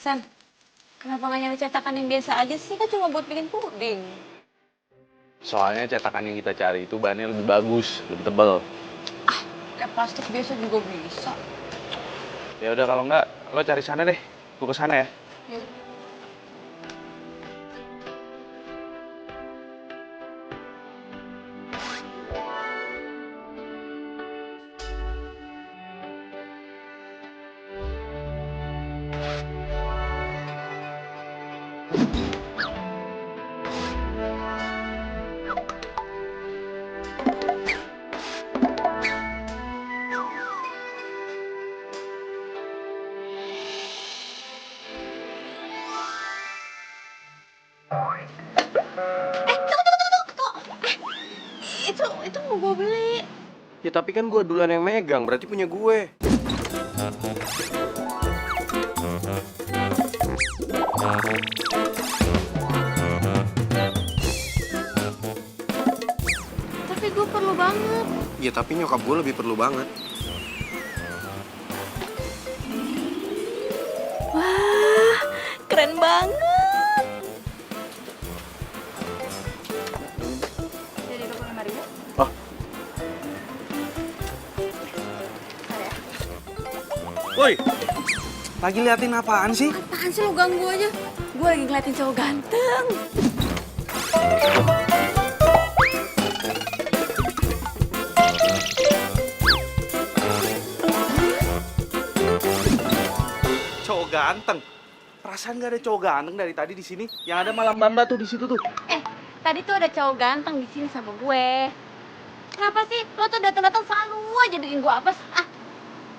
San, kenapa nggak nyari cetakan yang biasa aja sih? Kan cuma buat bikin puding. Soalnya cetakan yang kita cari itu bahannya lebih bagus, lebih tebal. Kayak plastik biasa juga bisa. Ya udah kalau enggak, lo cari sana deh. Gue ke sana ya. Yuk. Itu mau gue beli. Ya tapi kan gue duluan yang megang, berarti punya gue. Tapi gue perlu banget. Ya tapi nyokap gue lebih perlu banget. Wah, keren banget. Jadi 25.000? Oh. Ada ya? Woi, lagi liatin apaan sih? Apaan sih lo ganggu aja? Gue lagi ngeliatin cowok ganteng. Cowok ganteng. Perasaan gak ada cowok ganteng dari tadi di sini. Yang ada malam Bamba tuh di situ tuh. Tadi tuh ada cowok ganteng di sini sama gue. Kenapa sih? Lo tuh datang-datang selalu aja bikin gue apes.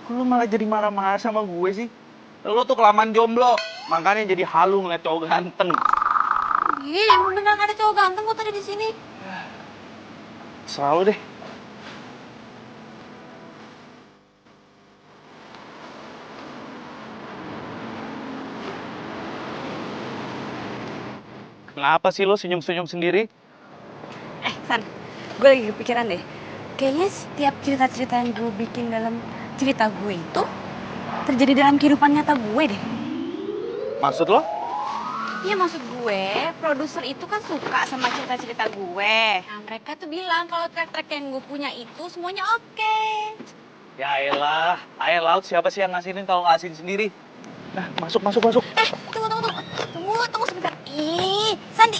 Kok lo malah jadi marah-marah sama gue sih? Lo tuh kelamaan jomblo. Makanya jadi halu ngeliat cowok ganteng. Ih, emang beneran ada cowok ganteng kok tadi di sini. Selalu deh. Kenapa sih lo senyum-senyum sendiri? San, gue lagi kepikiran deh. Kayaknya setiap cerita-cerita yang gue bikin dalam cerita gue itu terjadi dalam kehidupan nyata gue deh. Maksud lo? Iya, maksud gue, produser itu kan suka sama cerita-cerita gue. Nah, mereka tuh bilang kalau track-track yang gue punya itu semuanya oke. Ya elah, air laut siapa sih yang ngasihin kalau ngasihin sendiri? Nah, masuk. Tunggu sebentar. Ih, Sandi.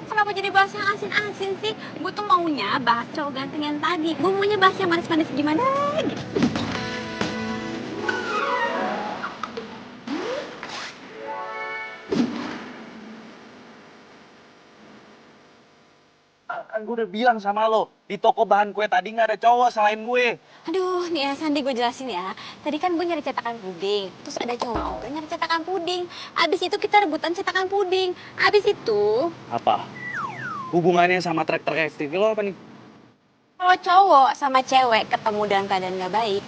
Kenapa jadi bahas yang asin-asin sih? Gue tuh maunya bahas cowok ganteng yang tadi. Gue maunya bahas yang manis-manis gimana gitu. Kan gue udah bilang sama lo, di toko bahan kue tadi nggak ada cowok selain gue. Aduh, nih ya Sandi, gue jelasin ya. Tadi kan gue nyari cetakan puding. Terus ada cowok juga nyari cetakan puding. Abis itu kita rebutan cetakan puding. Abis itu, Apa? Hubungannya sama trek-trek FTV lo apa nih? kalau cowok sama cewek ketemu dalam keadaan gak baik,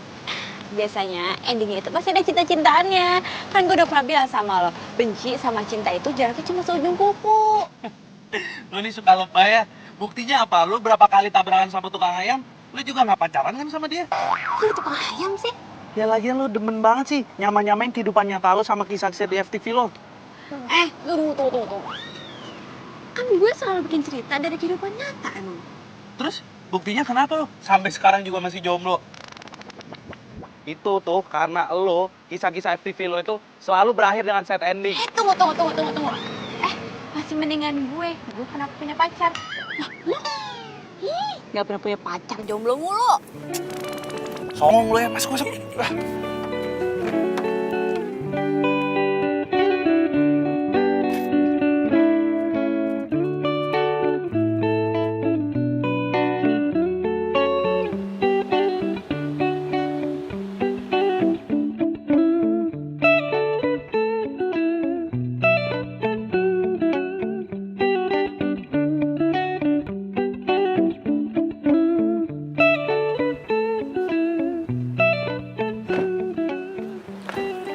biasanya endingnya itu pasti ada cinta-cintaannya. Kan gue udah pernah bilang sama lo, benci sama cinta itu jaraknya cuma seujung kuku. Lo ini suka lupa ya. Buktinya apa? Lo berapa kali tabrakan sama tukang ayam? Lo juga nggak pacaran kan sama dia? Kok tukang ayam sih? Ya lagian lo demen banget sih nyamain kehidupan nyata lo sama kisah-kisah di FTV lo. Tunggu. Kan gue selalu bikin cerita dari kehidupan nyata emang. Terus buktinya kenapa lo sampai sekarang juga masih jomblo? Itu tuh karena lo, kisah-kisah FTV lo itu selalu berakhir dengan sad ending. Tunggu. Masih mendingan gue pernah punya pacar. Lo? Ih, gak pernah punya pacar, jomblo mulu. Songong lo ya, masuk.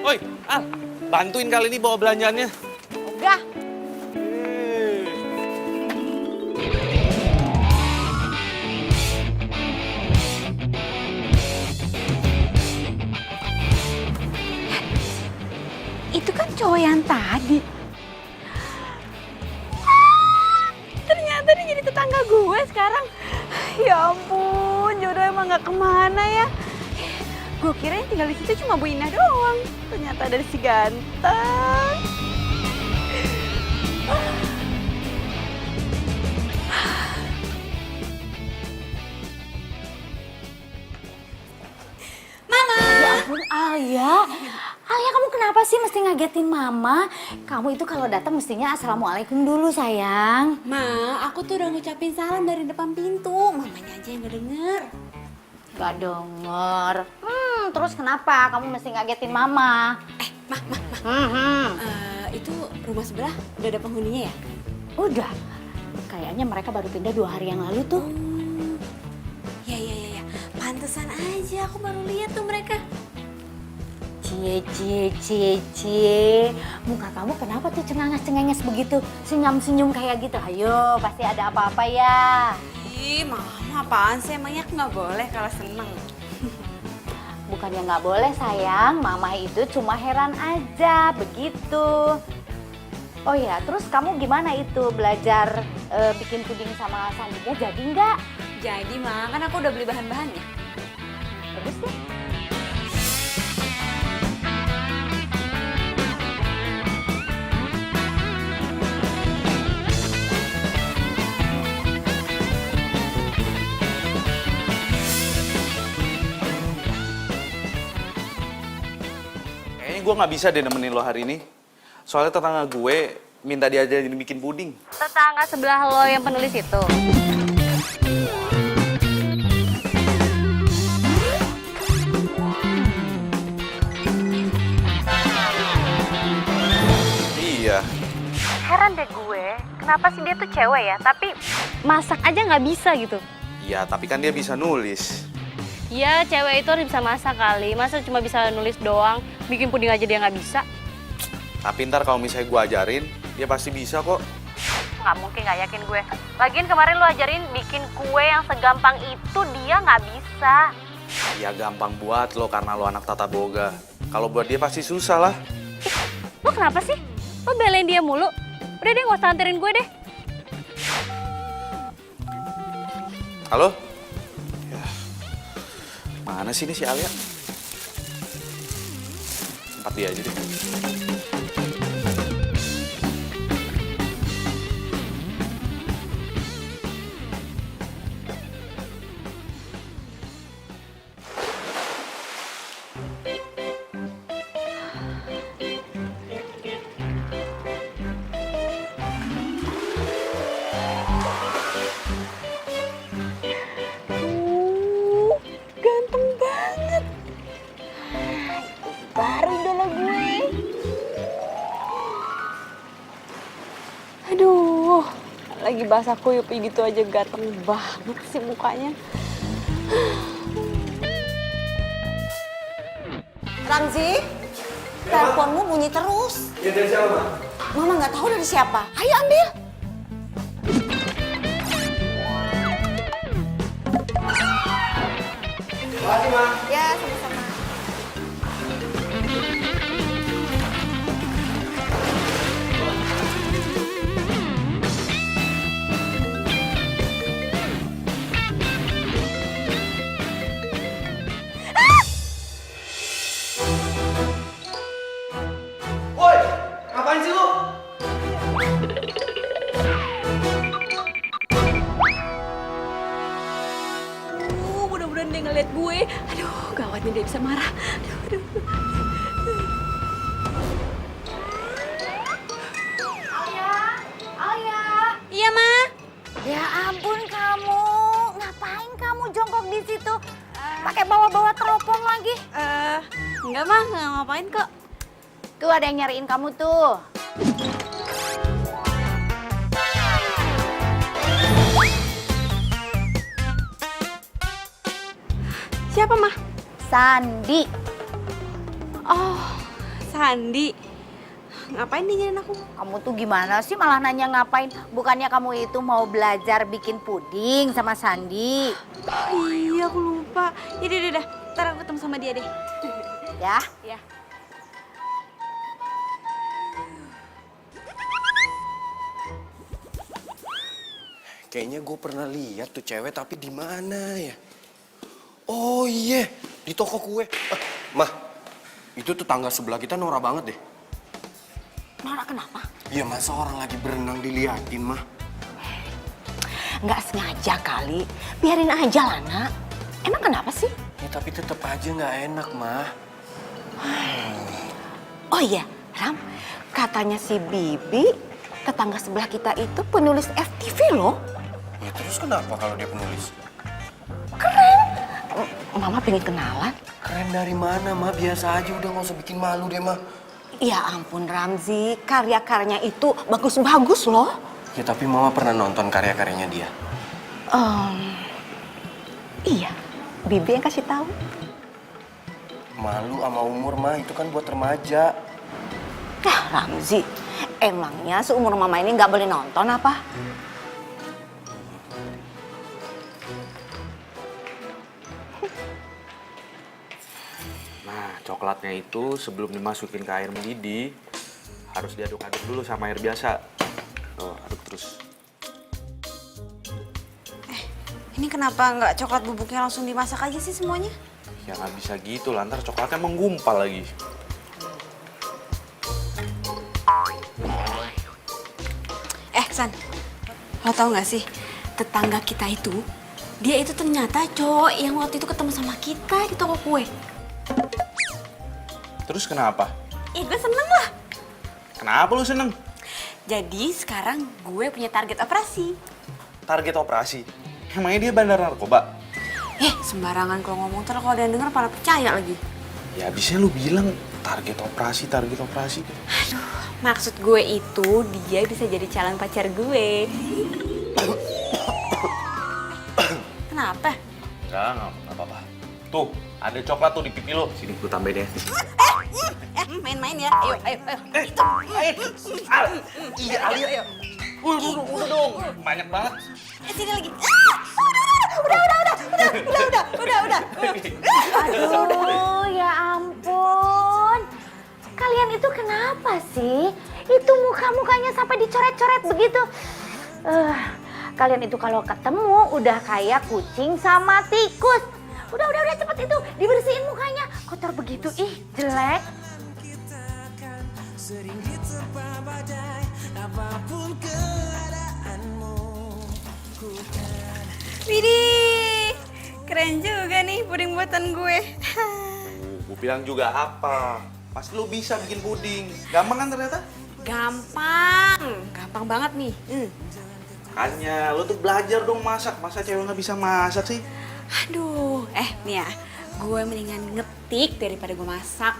Woi, Al, bantuin kali ini bawa belanjaannya. Enggak. Itu kan cowok yang tadi. Ternyata dia jadi tetangga gue sekarang. Ya ampun, jodoh emang gak kemana ya. Gue kira yang tinggal di situ cuma Bu Indah doang. Ternyata ada si ganteng. Ya ampun, Alia. Alia, kamu kenapa sih mesti ngagetin Mama? Kamu itu kalau datang mestinya assalamualaikum dulu, sayang. Ma, aku tuh udah ngucapin salam dari depan pintu. Mamanya aja yang gak denger. Gak denger. Terus kenapa kamu mesti ngagetin Mama? Itu rumah sebelah udah ada penghuninya ya? Udah. Kayaknya mereka baru pindah 2 hari yang lalu tuh. Ya. Pantesan aja aku baru lihat tuh mereka. Cie. Muka kamu kenapa tuh cengenges begitu? Senyum-senyum kayak gitu. Ayo, pasti ada apa-apa ya. Ih, Mama apaan sih? Emangnya aku nggak boleh kalau seneng? Bukannya nggak boleh, sayang. Mama itu cuma heran aja, begitu. Oh ya, terus kamu gimana itu belajar bikin puding sama Sandinya, jadi nggak? Jadi, Ma, kan aku udah beli bahan-bahannya. Bagus deh. Kayaknya gue nggak bisa deh nemenin lo hari ini. Soalnya tetangga gue minta diajarin bikin puding. Tetangga sebelah lo yang penulis itu. Iya. Heran deh gue, kenapa sih dia tuh cewek ya, tapi masak aja nggak bisa gitu. Iya, tapi kan dia bisa nulis. Iya, cewek itu harus bisa masak kali, masa cuma bisa nulis doang, bikin puding aja dia nggak bisa. Tapi ntar kalau misalnya gue ajarin, dia pasti bisa kok. Nggak mungkin, nggak yakin gue. Lagian kemarin lo ajarin bikin kue yang segampang itu, dia nggak bisa. Ya gampang buat lo karena lo anak tata boga. Kalau buat dia pasti susah lah. Lo kenapa sih? Lo belain dia mulu? Udah deh, nggak usah anterin gue deh. Halo? Ya. Mana sih ini si Alia? Tempat dia aja deh. Ganteng banget. Baru idola gue. Aduh, lagi basah kuyup gitu aja ganteng banget sih mukanya. Ramzi, teleponmu bunyi terus. Ya dari siapa, Ma? Mama nggak tahu dari siapa. Ayo ambil. Makasih, Ma. Ya, sama-sama. Woi, ngapain sih lu? Mudah-mudahan dia ngeliat gue. Aduh, gawat nih dia bisa marah. Aduh. Alia. Iya, Ma. Ya ampun kamu, ngapain kamu jongkok di situ? Pakai bawa-bawa teropong lagi. Enggak, Ma. Nggak ngapain kok. Tuh ada yang nyariin kamu tuh. Siapa, Ma? Sandi. Oh, Sandi. Ngapain dia nyariin aku? Kamu tuh gimana sih malah nanya ngapain? Bukannya kamu itu mau belajar bikin puding sama Sandi? Oh, iya, aku lupa. Yaudah. Ntar aku ketemu sama dia deh. Ya? Ya. Kayaknya gue pernah lihat tuh cewek, tapi di mana ya? Oh iya, di toko kue. Mah, itu tuh tangga sebelah kita norak banget deh. Norak kenapa? Ya masa orang lagi berenang diliatin, mah. Nggak sengaja kali. Biarin aja lah, Nak. Emang kenapa sih? Ya tapi tetap aja nggak enak, mah. Oh iya, Ram. Katanya si Bibi, tetangga sebelah kita itu penulis FTV loh. Ya terus kenapa kalau dia penulis? Mama pengen kenalan. Keren dari mana, mah? Biasa aja, udah nggak usah bikin malu deh, mah. Ya ampun Ramzi, karya-karyanya itu bagus-bagus loh. Ya tapi mama pernah nonton karya-karyanya dia. Iya, Bibi yang kasih tahu. Malu sama umur, mah. Itu kan buat remaja. Ramzi, emangnya seumur mama ini nggak boleh nonton apa? Nah, coklatnya itu sebelum dimasukin ke air mendidih harus diaduk-aduk dulu sama air biasa. Tuh, aduk terus. Ini kenapa nggak coklat bubuknya langsung dimasak aja sih semuanya? Ya nggak bisa gitu, lantar coklatnya menggumpal lagi. San, lo tau nggak sih, tetangga kita itu, dia itu ternyata cowok yang waktu itu ketemu sama kita di toko kue. Terus kenapa? Gue seneng lah. Kenapa lu seneng? Jadi sekarang gue punya target operasi. Target operasi? Emangnya dia bandar narkoba? Sembarangan kalau ngomong, terus kalau ada yang denger pada percaya lagi. Ya abisnya lu bilang target operasi, target operasi. Maksud gue itu dia bisa jadi calon pacar gue. Kenapa? Enggak apa-apa. Tuh, ada coklat tuh di pipi lo. Sini gue tambahin ya. Main-main ya. Ayo. Iya, ayo. Udah dong. Banyak banget. Sini lagi. Udah. Aduh, ya ampun. Kalian itu kenapa sih? Itu muka-mukanya sampai dicoret-coret begitu. Kalian itu kalau ketemu udah kayak kucing sama tikus. Udah cepet itu dibersihin mukanya. Kotor begitu, ih jelek. Widih, keren juga nih puding buatan gue. Gue bilang juga apa? Pasti lo bisa bikin puding. Gampang kan ternyata? Gampang banget nih. Makanya lo tuh belajar dong masak. Masa cewek nggak bisa masak sih? Aduh, nih ya, gue mendingan ngetik daripada gue masak.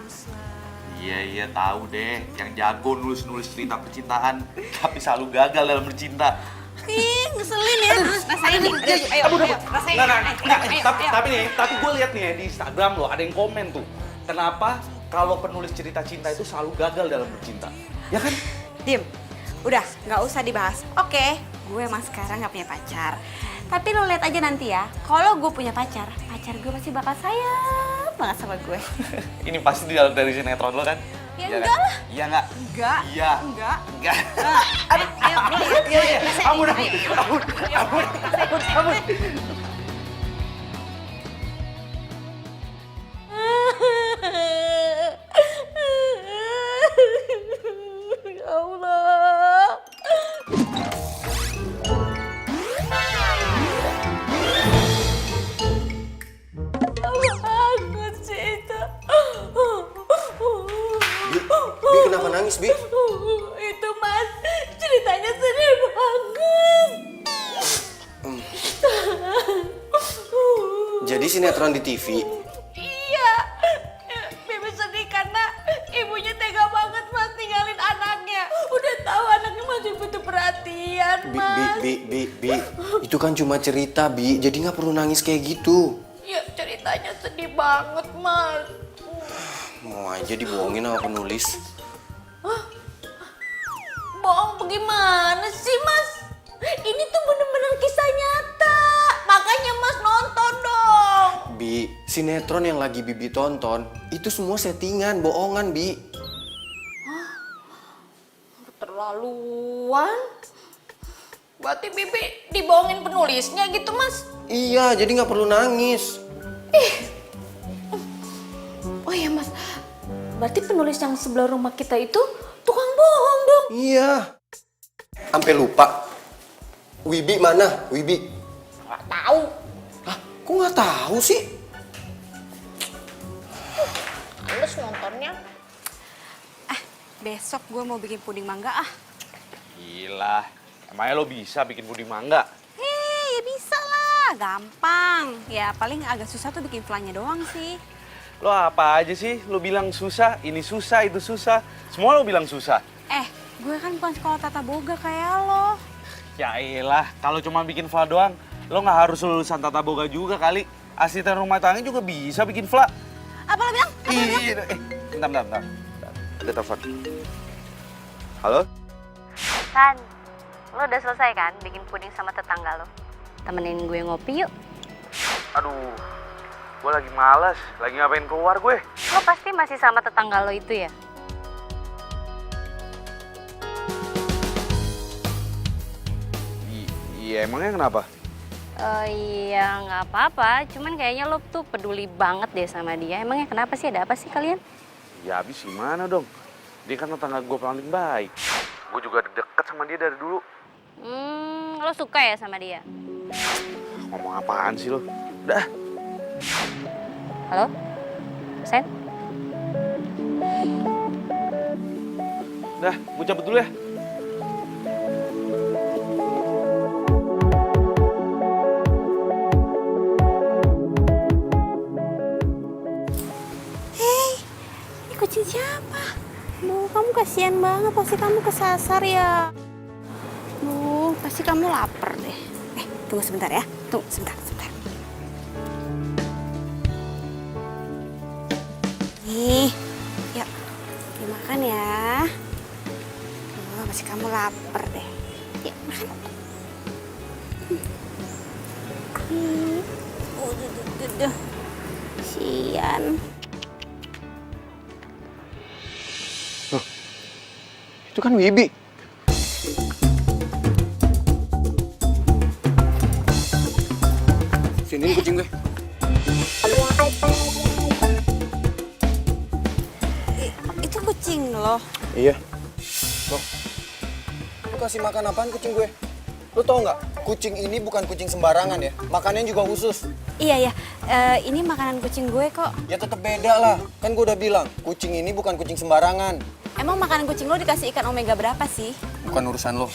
Iya tahu deh. Yang jago nulis cerita percintaan, tapi selalu gagal dalam bercinta. Ih, ngeselin ya. Rasain nih. Ayo, rasain. Tapi gue lihat nih ya di Instagram lo ada yang komen tuh. Kenapa kalau penulis cerita cinta itu selalu gagal dalam bercinta? Ya kan? Dim, udah nggak usah dibahas. Oke, gue emang sekarang nggak punya pacar. Tapi lo lihat aja nanti ya, kalau gue punya pacar gue pasti bakal sayang banget sama gue. Ini pasti dari sinetron lo kan? Ya Iya enggak kan? lah. Iya nggak? Enggak. Iya. Enggak. Enggak. Ayo, Iya. Ampun. Ya Allah. Banget sih itu. Bi, kenapa nangis, Bi? Itu Mas, ceritanya sedih banget. Jadi sinetron di TV. Iya, Bibi sedih karena ibunya tega banget Mas tinggalin anaknya. Udah tahu anaknya masih butuh perhatian, Mas. Bi. Itu kan cuma cerita, Bi. Jadi nggak perlu nangis kayak gitu. Ya ceritanya sedih banget, Mas. Mau aja dibohongin sama penulis. Bohong bagaimana sih, Mas? Ini tuh bener-bener kisah nyata. Makanya Mas nonton dong. Bi, sinetron yang lagi Bibi tonton, itu semua settingan, bohongan, Bi. Keterlaluan. Berarti Bibi dibohongin penulisnya gitu, Mas? Iya, jadi nggak perlu nangis. Oh iya, Mas. Berarti penulis yang sebelah rumah kita itu tukang bohong dong. Iya. Sampai lupa. Wibi mana? Wibi. Nggak tahu. Hah, kok nggak tahu sih? Males nontonnya. Besok gue mau bikin puding mangga ah. Gila, emangnya lo bisa bikin puding mangga? Ya bisa lah, gampang. Ya paling agak susah tuh bikin flanya doang sih. Lo apa aja sih? Lo bilang susah, ini susah, itu susah. Semua lo bilang susah. Gue kan bukan sekolah tata boga kayak lo. Ya elah, kalau cuma bikin fla doang, lo nggak harus lulusan tata boga juga kali. Asisten rumah tangga juga bisa bikin fla. Apa lo bilang? Iya, bentar. Ada telepon. Halo? San, lo udah selesai kan bikin puding sama tetangga lo? Temenin gue ngopi yuk. Aduh, gue lagi malas, lagi ngapain keluar gue. Lo pasti masih sama tetangga lo itu ya? Iya, emangnya kenapa? Iya nggak apa-apa, cuman kayaknya lo tuh peduli banget deh sama dia. Emangnya kenapa sih, ada apa sih kalian? Ya habis gimana dong? Dia kan tetangga gue paling baik. Gue juga deket sama dia dari dulu. Lo suka ya sama dia? Ngomong apaan sih lo? Udah. Halo? Sen? Udah, gue cabut dulu ya. Kucing siapa? Duh, kamu kasihan banget, pasti kamu kesasar ya. Duh, pasti kamu lapar deh. Tunggu sebentar ya. Tunggu sebentar. Nih, yuk. Dimakan ya. Duh, pasti kamu lapar deh. Yuk, makan. Duh. Sian. Itu kan Wibi. Sini kucing gue. Itu kucing loh. Iya. Loh, lu kasih makan apaan kucing gue? Lu tau nggak? Kucing ini bukan kucing sembarangan ya. Makannya juga khusus. Iya. Ini makanan kucing gue kok. Ya tetap beda lah. Kan gue udah bilang, kucing ini bukan kucing sembarangan. Emang makanan kucing lo dikasih ikan omega berapa sih? Bukan urusan lo.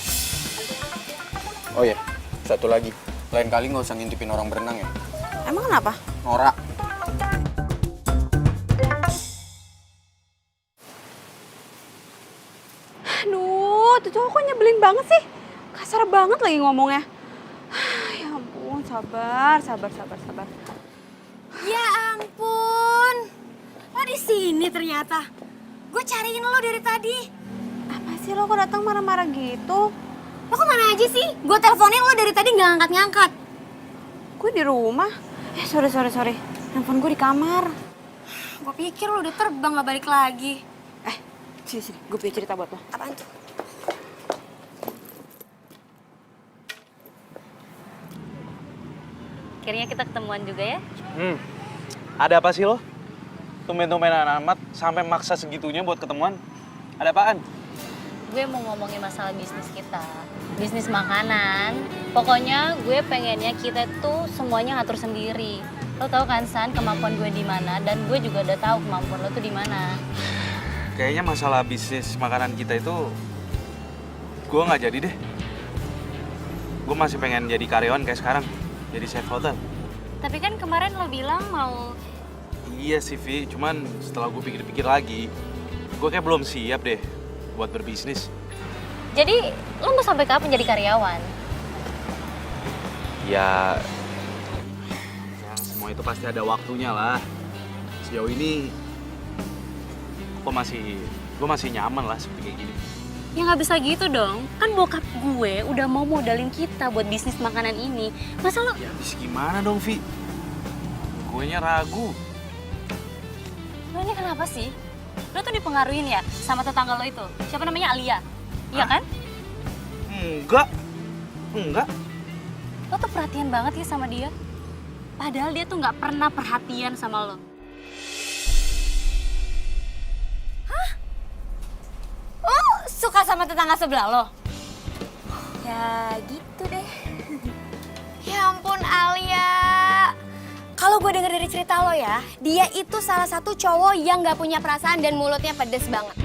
Oh iya, satu lagi. Lain kali nggak usah ngintipin orang berenang ya. Emang kenapa? Norak. Aduh, tuh cowok kok nyebelin banget sih. Kasar banget lagi ngomongnya. Ya ampun, sabar. Ya ampun. Lo di sini ternyata. Gue cariin lo dari tadi. Apa sih lo kok datang marah-marah gitu? Lo kemana aja sih? Gue teleponin lo dari tadi nggak angkat-ngangkat. Gue di rumah. Sorry. Handphone gue di kamar. Gue pikir lo udah terbang nggak balik lagi. Sini. Gue punya cerita buat lo. Apaan tuh? Akhirnya kita ketemuan juga ya? Ada apa sih lo? Tumben-tumbenan amat sampai maksa segitunya buat ketemuan. Ada apaan? Gue mau ngomongin masalah bisnis kita. Bisnis makanan. Pokoknya gue pengennya kita tuh semuanya ngatur sendiri. Lo tau kan San kemampuan gue di mana, dan gue juga udah tahu kemampuan lo tuh di mana. Kayaknya masalah bisnis makanan kita itu gue nggak jadi deh. Gue masih pengen jadi karyawan kayak sekarang, jadi chef hotel. Tapi kan kemarin lo bilang mau... Iya sih Vi, cuman setelah gue pikir-pikir lagi, gue kayak belum siap deh buat berbisnis. Jadi lo mau sampai kapan jadi karyawan? Ya semua itu pasti ada waktunya lah. Sejauh ini gue masih nyaman lah seperti kayak gini. Ya nggak bisa gitu dong. Kan bokap gue udah mau modalin kita buat bisnis makanan ini. Masa lo... Ya habis gimana dong Vi? Guenya ragu. Lo ini kenapa sih? Lo tuh dipengaruhin ya sama tetangga lo itu? Siapa namanya, Alia? Iya kan? Enggak. Enggak. Lo tuh perhatian banget ya sama dia. Padahal dia tuh nggak pernah perhatian sama lo. Lo suka sama tetangga sebelah lo? Ya gitu deh. Ya ampun Alia. Kalau gue denger dari cerita lo ya, dia itu salah satu cowok yang gak punya perasaan dan mulutnya pedes banget.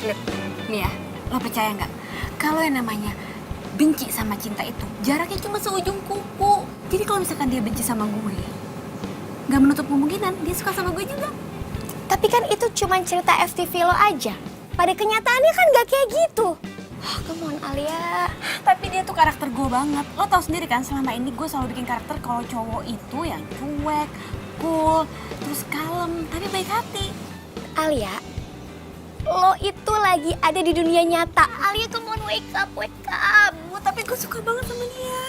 Lip, nih ya, lo percaya nggak? Kalau yang namanya benci sama cinta itu jaraknya cuma seujung kuku. Jadi kalau misalkan dia benci sama gue, nggak menutup kemungkinan dia suka sama gue juga. Tapi kan itu cuma cerita FTV lo aja. Pada kenyataannya kan gak kayak gitu. Come on Alia. Tapi dia tuh karakter gue banget. Lo tau sendiri kan selama ini gue selalu bikin karakter kalau cowok itu yang cuek, cool, terus kalem, tapi baik hati. Alia, lo itu lagi ada di dunia nyata. Alia, come on, wake up, wake up. Tapi gue suka banget sama dia.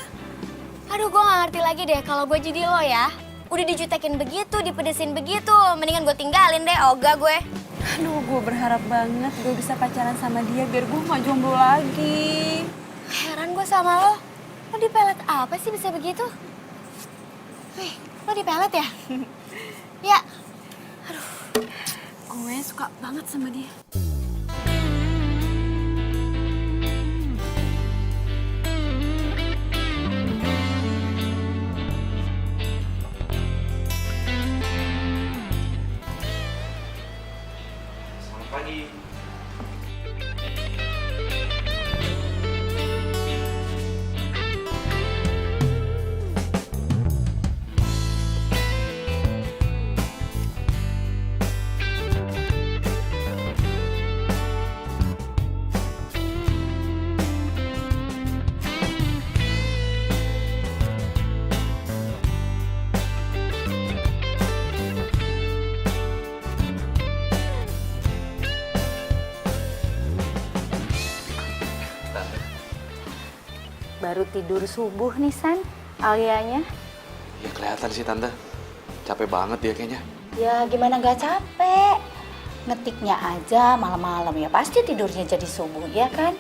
Aduh, gue gak ngerti lagi deh kalau gue jadi lo ya. Udah dijutekin begitu, dipedesin begitu. Mendingan gue tinggalin deh, ogah gue. Aduh, gue berharap banget gue bisa pacaran sama dia biar gue gak jomblo lagi. Heran gue sama lo. Lo dipelet apa sih bisa begitu? Wih, lo dipelet ya? Ya. Aduh, gue suka banget sama dia. Pagi. Baru tidur subuh nih San, Alianya. Ya kelihatan sih Tante. Capek banget dia kayaknya. Ya gimana gak capek? Ngetiknya aja malam-malam ya pasti tidurnya jadi subuh, ya kan?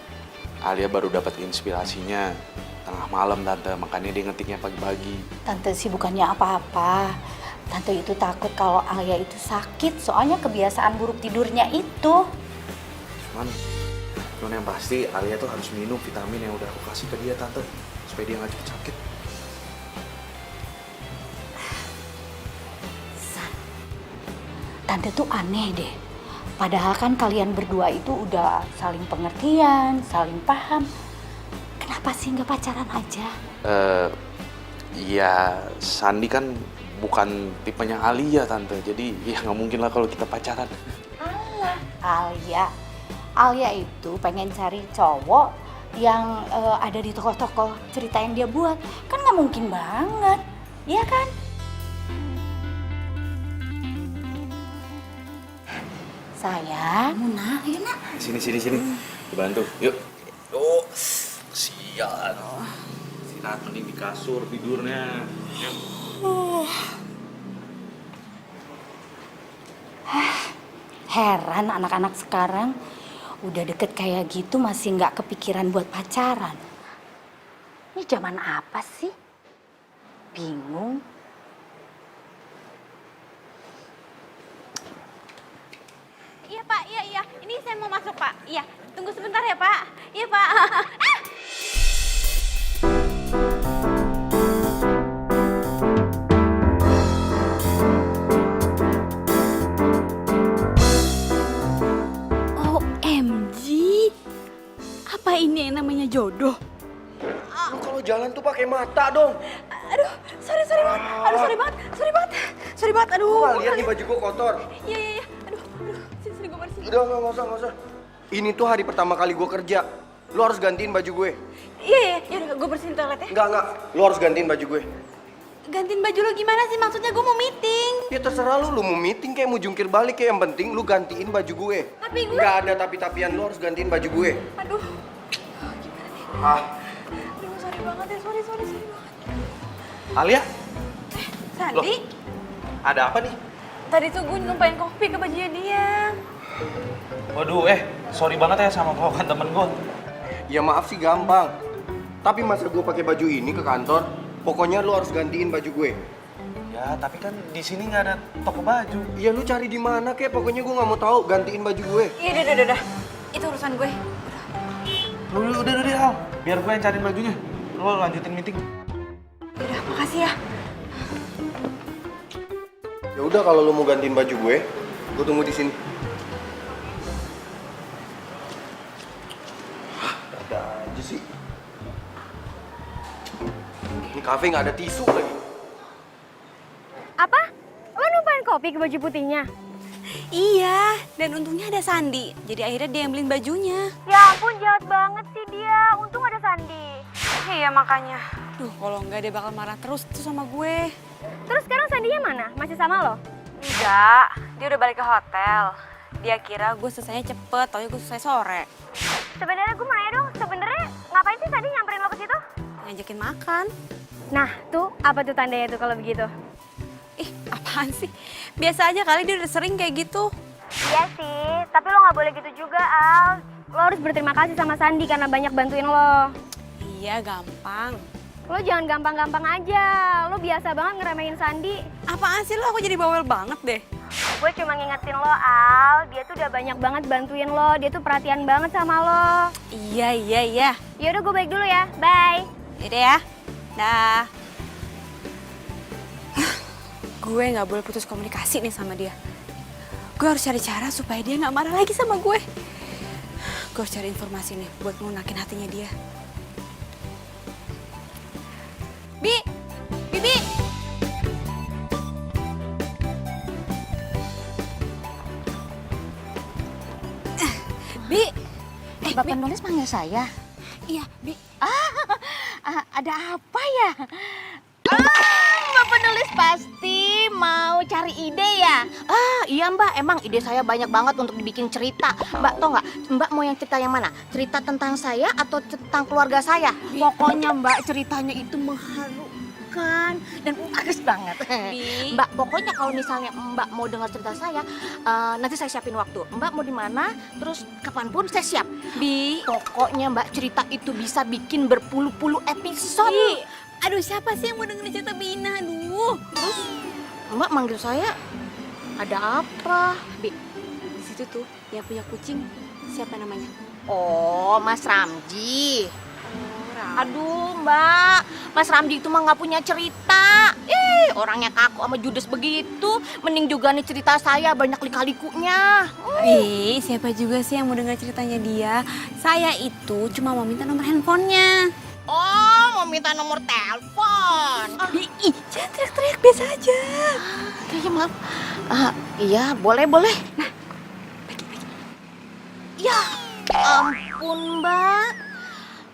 Alia baru dapat inspirasinya tengah malam Tante, makanya dia ngetiknya pagi-pagi. Tante sih bukannya apa-apa. Tante itu takut kalau Alia itu sakit, soalnya kebiasaan buruk tidurnya itu. Cuman yang pasti Alia tuh harus minum vitamin yang udah aku kasih ke dia Tante, supaya dia nggak cepet sakit. San, Tante tuh aneh deh. Padahal kan kalian berdua itu udah saling pengertian, saling paham. Kenapa sih nggak pacaran aja? Ya Sandi kan bukan tipenya Alia Tante, jadi ya nggak mungkin lah kalau kita pacaran. Alia. Alia itu pengen cari cowok yang ada di tokoh-tokoh cerita yang dia buat. Kan nggak mungkin banget, iya kan? Sayang, Muna, ayo nak. Sini. Dibantu, yuk. Oh, sial. Istirahat mending di kasur tidurnya. Heran anak-anak sekarang udah deket kayak gitu masih nggak kepikiran buat pacaran. Ini zaman apa sih? Bingung. Iya Pak, iya. Ini saya mau masuk Pak. Iya, tunggu sebentar ya Pak. Iya Pak. OMG, apa ini yang namanya jodoh? Lu kalau jalan tuh pakai mata dong. Aduh, sorry banget. Aduh, sorry banget. Aduh. Lu nggak lihat nih baju gua kotor. Iya. Aduh. Sini gue bersihin. Udah nggak usah. Ini tuh hari pertama kali gua kerja. Lu harus gantiin baju gue. Iya. Yaudah, gue bersihin toilet ya. Enggak. Lu harus gantiin baju gue. Gantiin baju lo gimana sih? Maksudnya gue mau meeting. Ya terserah lu mau meeting kayak mau jungkir balik kayak yang penting lu gantiin baju gue. Tapi gue... Nggak ada tapi-tapian, lu harus gantiin baju gue. Aduh. Gimana nih? Aduh, sorry banget ya. Sorry banget. Alia? Sandi? Ada apa nih? Tadi tuh gue numpain kopi ke bajunya dia. Waduh, sorry banget ya sama kau kan temen gue. Ya maaf sih gampang. Tapi masa gue pakai baju ini ke kantor? Pokoknya lu harus gantiin baju gue. Ya, tapi kan di sini nggak ada toko baju. Ya lu cari di mana kek? Pokoknya gue nggak mau tahu. Gantiin baju gue. Iya, udah. Itu urusan gue. Udah, Al. Biar gue yang cariin bajunya. Lo lanjutin meeting. Udah, makasih ya. Ya udah kalau lu mau gantiin baju gue tunggu di sini. Ada aja sih. Ini kafe nggak ada tisu lagi. Apa? Lo numpain kopi ke baju putihnya? Iya, dan untungnya ada Sandi. Jadi akhirnya dia yang beliin bajunya. Ya ampun, jahat banget sih dia. Untung ada Sandi. Iya, makanya. Duh, kalau enggak dia bakal marah terus tuh sama gue. Terus sekarang Sandinya mana? Masih sama lo? Enggak, dia udah balik ke hotel. Dia kira gue selesainya cepet, taunya gue selesai sore. Sebenarnya gue mau nanya dong, sebenarnya ngapain sih Sandi nyamperin lo ke situ? Ngajakin makan. Nah, tuh apa tuh tandanya tuh kalau begitu? Ih, apaan sih? Biasa aja kali dia udah sering kayak gitu. Iya sih, tapi lo nggak boleh gitu juga, Al. Lo harus berterima kasih sama Sandi karena banyak bantuin lo. Iya, gampang. Lo jangan gampang-gampang aja. Lo biasa banget ngeremehin Sandi. Apaan sih lo? Aku jadi bawel banget deh. Gue cuma ngingetin lo, Al. Dia tuh udah banyak banget bantuin lo. Dia tuh perhatian banget sama lo. Iya. Yaudah, gue balik dulu ya. Bye. Yaudah ya. Dah. Gue nggak boleh putus komunikasi nih sama dia. Gue harus cari cara supaya dia nggak marah lagi sama gue. Gue harus cari informasi nih buat ngunakin hatinya dia. Bibi. Bi. Mbak penulis panggil saya. Iya, Bi. Ada apa ya? Mbak penulis pasti mau cari ide ya? Iya Mbak, emang ide saya banyak banget untuk dibikin cerita. Mbak tau nggak, Mbak mau yang cerita yang mana? Cerita tentang saya atau tentang keluarga saya? Pokoknya Mbak ceritanya itu mengharukan dan bagus banget. Bi. Mbak, pokoknya kalau misalnya Mbak mau dengar cerita saya, nanti saya siapin waktu. Mbak mau di mana, terus kapanpun saya siap. Bi. Pokoknya Mbak cerita itu bisa bikin berpuluh-puluh episode. Bi. Aduh, siapa sih yang mau dengerin cerita Bina? Aduh. Terus Mbak manggil saya, ada apa? Bi. Di situ tuh yang punya kucing, siapa namanya? Oh, Mas Ramji. Aduh Mbak, Mas Ramji itu mah nggak punya cerita. Orangnya kaku sama judes begitu. Mending juga nih cerita saya banyak lika-likunya. Bi, siapa juga sih yang mau dengar ceritanya dia? Saya itu cuma mau minta nomor handphonenya. Oh, mau minta nomor telepon. Bi, jangan teriak-teriak, biasa aja. Iya maaf. Iya, boleh. Nah, bagi. Ya ampun Mbak,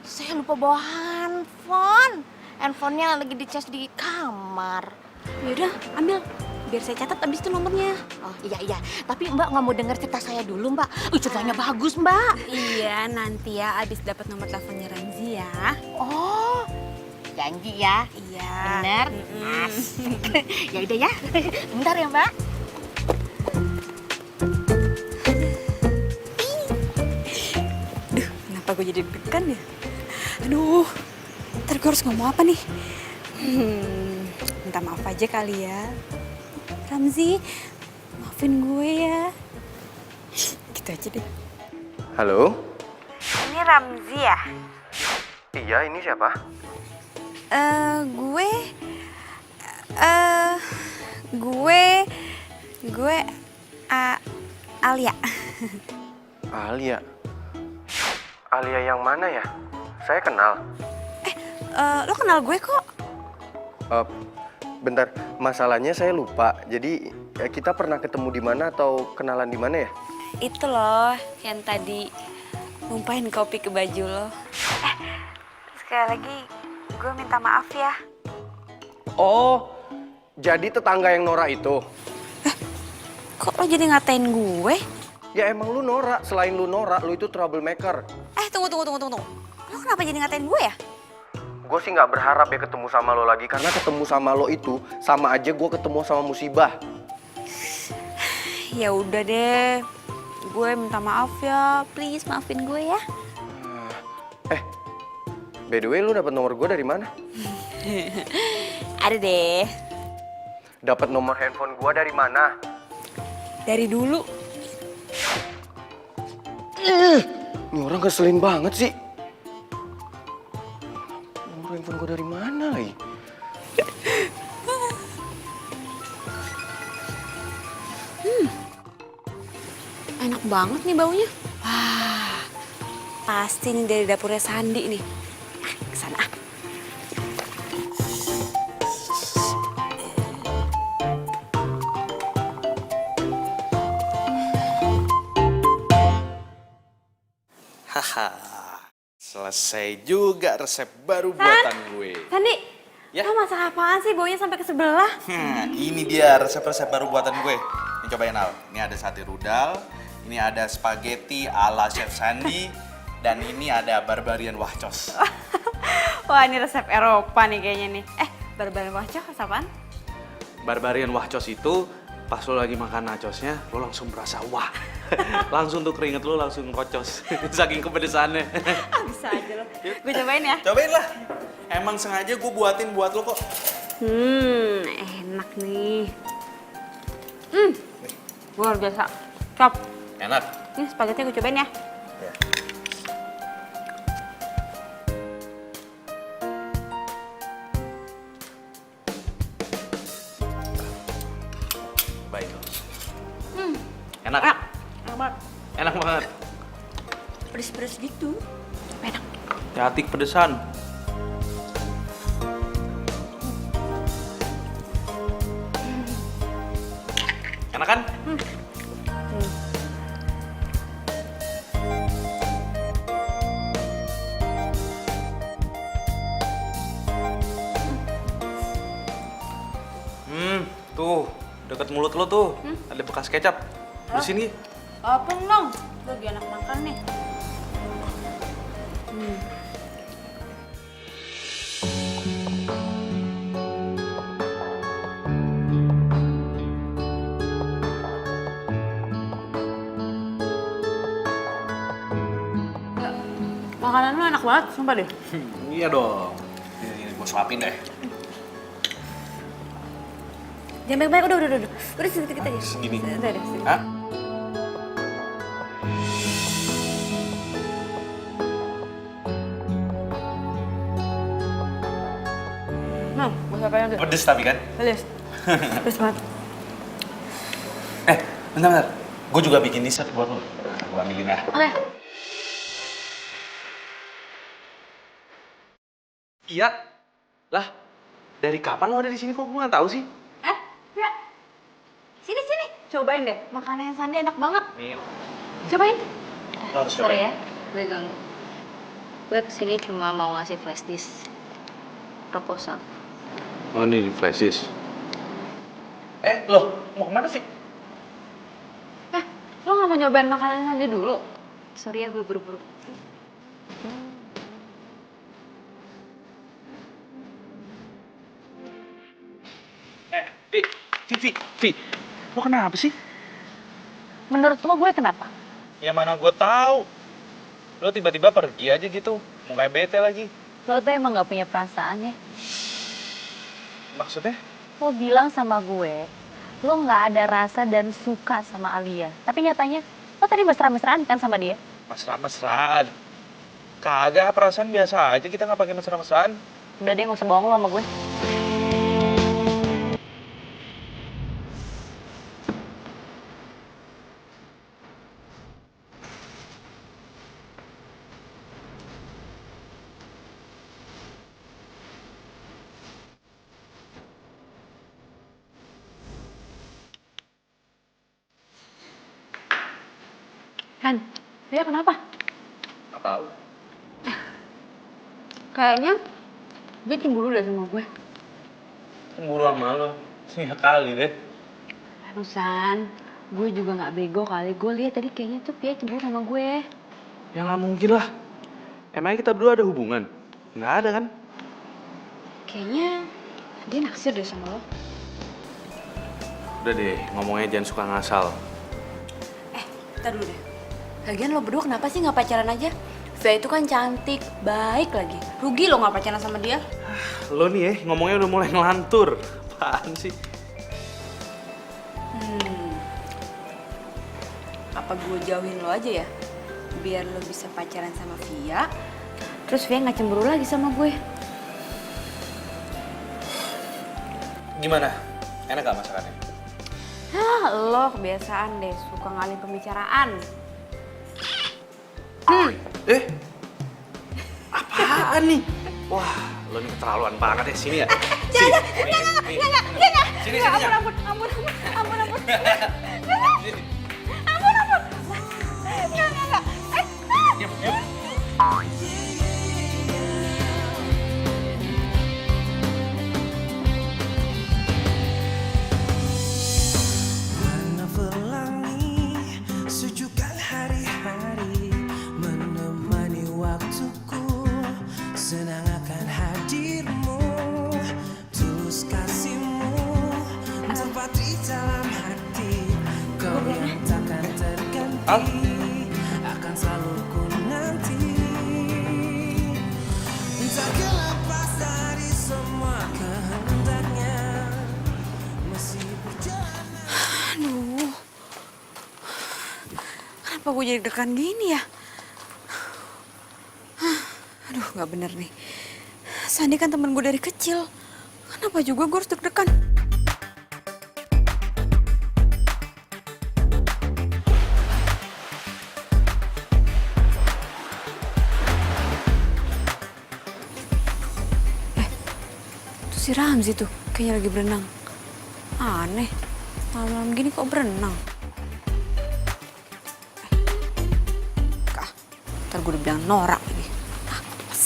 saya lupa bawa handphone. Handphonenya lagi dicas di kamar. Yaudah, ambil. Biar saya catat abis itu nomornya. Oh iya. Tapi Mbak nggak mau dengar cerita saya dulu Mbak. Ceritanya bagus Mbak. Iya, nanti ya abis dapat nomor teleponnya Ramzi ya. Oh, janji ya. Iya. Bener. Ya udah ya. Bentar ya Mbak. Duh, kenapa gue jadi deg-degan ya? Aduh, ntar gue harus ngomong apa nih? Minta maaf aja kali ya. Ramzi, maafin gue ya. Gitu aja deh. Halo? Ini Ramzi ya? Iya, ini siapa? Gue Alia. Alia. Alia yang mana ya? Saya kenal. Lo kenal gue kok? Bentar, masalahnya saya lupa. Jadi kita pernah ketemu di mana atau kenalan di mana ya? Itu loh, yang tadi numpahin kopi ke baju lo. Sekali lagi, gue minta maaf ya. Oh, jadi tetangga yang Nora itu? Kok lo jadi ngatain gue? Ya emang lu Nora, selain lu Nora, lu itu troublemaker. Tunggu. Lo kenapa jadi ngatain gue ya? gue sih nggak berharap ya ketemu sama lo lagi. Karena ketemu sama lo itu sama aja gue ketemu sama musibah. Ya udah deh, gue minta maaf ya, please maafin gue ya. By the way, lu dapat nomor gue dari mana? Ada deh, Dapat nomor handphone gue dari mana? dari dulu. Ini orang keselin banget sih. Nomor handphone gue dari mana lagi? Enak banget nih baunya. Wah, pasti nih dari dapurnya Sandi nih. Kesana ah. Haha, selesai juga resep baru buatan gue. Sandi, Ya? lo masak apaan sih baunya sampai ke sebelah? Ini dia resep-resep baru buatan gue. Ini cobain Al. Ini ada sate rudal, ini ada spaghetti ala Chef Sandy, dan ini ada barbarian wahcos. Wah, ini resep Eropa nih kayaknya nih. Barbar wacok apaan? Barbarian wahcos itu pas lo lagi makan nachosnya, lo langsung berasa wah. Langsung tuh keringet lo langsung kocos. Saking kepedesannya. Bisa aja lo. Gue cobain ya. Cobain lah. Emang sengaja gue buatin buat lo kok. Enak nih. Luar biasa. Cop. Enak. Ini spaghetti gue cobain ya. Baik. Enak. Enak banget. Enak banget. Pedes-pedes gitu. Enak. Hati pedesan. Enak kan? Tuh, deket mulut lo tuh, ada bekas kecap. Bersihin Gi. Apa dong? Gue lagi enak makan nih. Makanan lu enak banget, sumpah deh. Iya dong. Ini gue suapin deh. Jangan banyak-banyak, udah. Udah sedikit aja. Segini. Udah, sedikit. Hah? Nah, gue siapain aja. Pedes tapi kan? Pedes. Pedes banget. Bentar. Gue juga bikin dessert buat lo. Gue ambilin ya. Oke. Iya. Lah, dari kapan lo ada di sini kok gue nggak tahu sih? Ya. Sini. Cobain deh, makanan yang Sandi enak banget. Nih. Cobain. Lo harus Sorry ya, gue ganggu. Gue kesini cuma mau ngasih flash disk proposal. Oh, ini di flash disk. Lo mau kemana sih? Lo gak mau nyobain makanan Sandi dulu? Sorry ya, gue buru-buru. Vi, lo kenapa sih? Menurut lo gue kenapa? Ya mana gue tahu. Lo tiba-tiba pergi aja gitu, mau kayak bete lagi. Lo tuh emang gak punya perasaan ya? Maksudnya? Lo bilang sama gue, lo gak ada rasa dan suka sama Alia. Tapi nyatanya, lo tadi mesra-mesraan kan sama dia? Mesra-mesraan. Kagak, perasaan biasa aja, kita nggak pakai mesra-mesraan. Udah deh, gak usah bohong lo sama gue. Han, dia kenapa? Nggak tahu. Kayaknya dia cemburu deh sama gue. Cemburu sama lo. Ya kali deh. San, gue juga gak bego kali. Gue lihat tadi kayaknya tuh dia cemburu sama gue. Ya nggak mungkin lah. Emangnya kita berdua ada hubungan? Nggak ada kan? Kayaknya dia naksir deh sama lo. Udah deh, ngomongnya jangan suka ngasal. Ntar dulu deh. Lagian lo berdua kenapa sih nggak pacaran aja? Via itu kan cantik, baik lagi. Rugi lo nggak pacaran sama dia. Lo nih ya, ngomongnya udah mulai ngelantur. Apaan sih? Apa gue jauhin lo aja ya? Biar lo bisa pacaran sama Via. Terus Via nggak cemburu lagi sama gue. Gimana? Enak gak masakannya? Lo kebiasaan deh, suka ngalih pembicaraan. Apaan nih? Wah, lo ini keterlaluan banget ya. Sini ya. Sini. Ampun. Mana pelangi sejukkan hari-hari menemani waktuku, senang akan hadirmu, tulus kasihmu tempat di dalam hati, kau yang takkan terganti, akan selalu ku nanti, tak lepas dari semua kehendaknya, masih berjalan. Aduh, kenapa gue jadi deg-degan gini ya? Aduh, nggak bener nih. Sandi kan temen gue dari kecil. Kenapa juga gue harus deg-degan? Itu si Ramzi tuh, kayaknya lagi berenang. Aneh. Malam-malam gini kok berenang? Kak, ntar gue udah bilang norak lagi. Apes.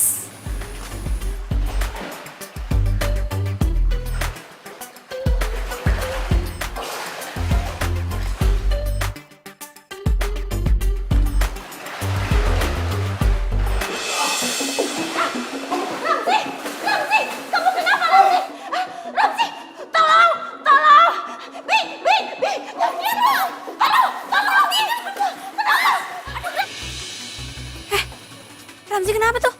Ramzi kenapa tuh?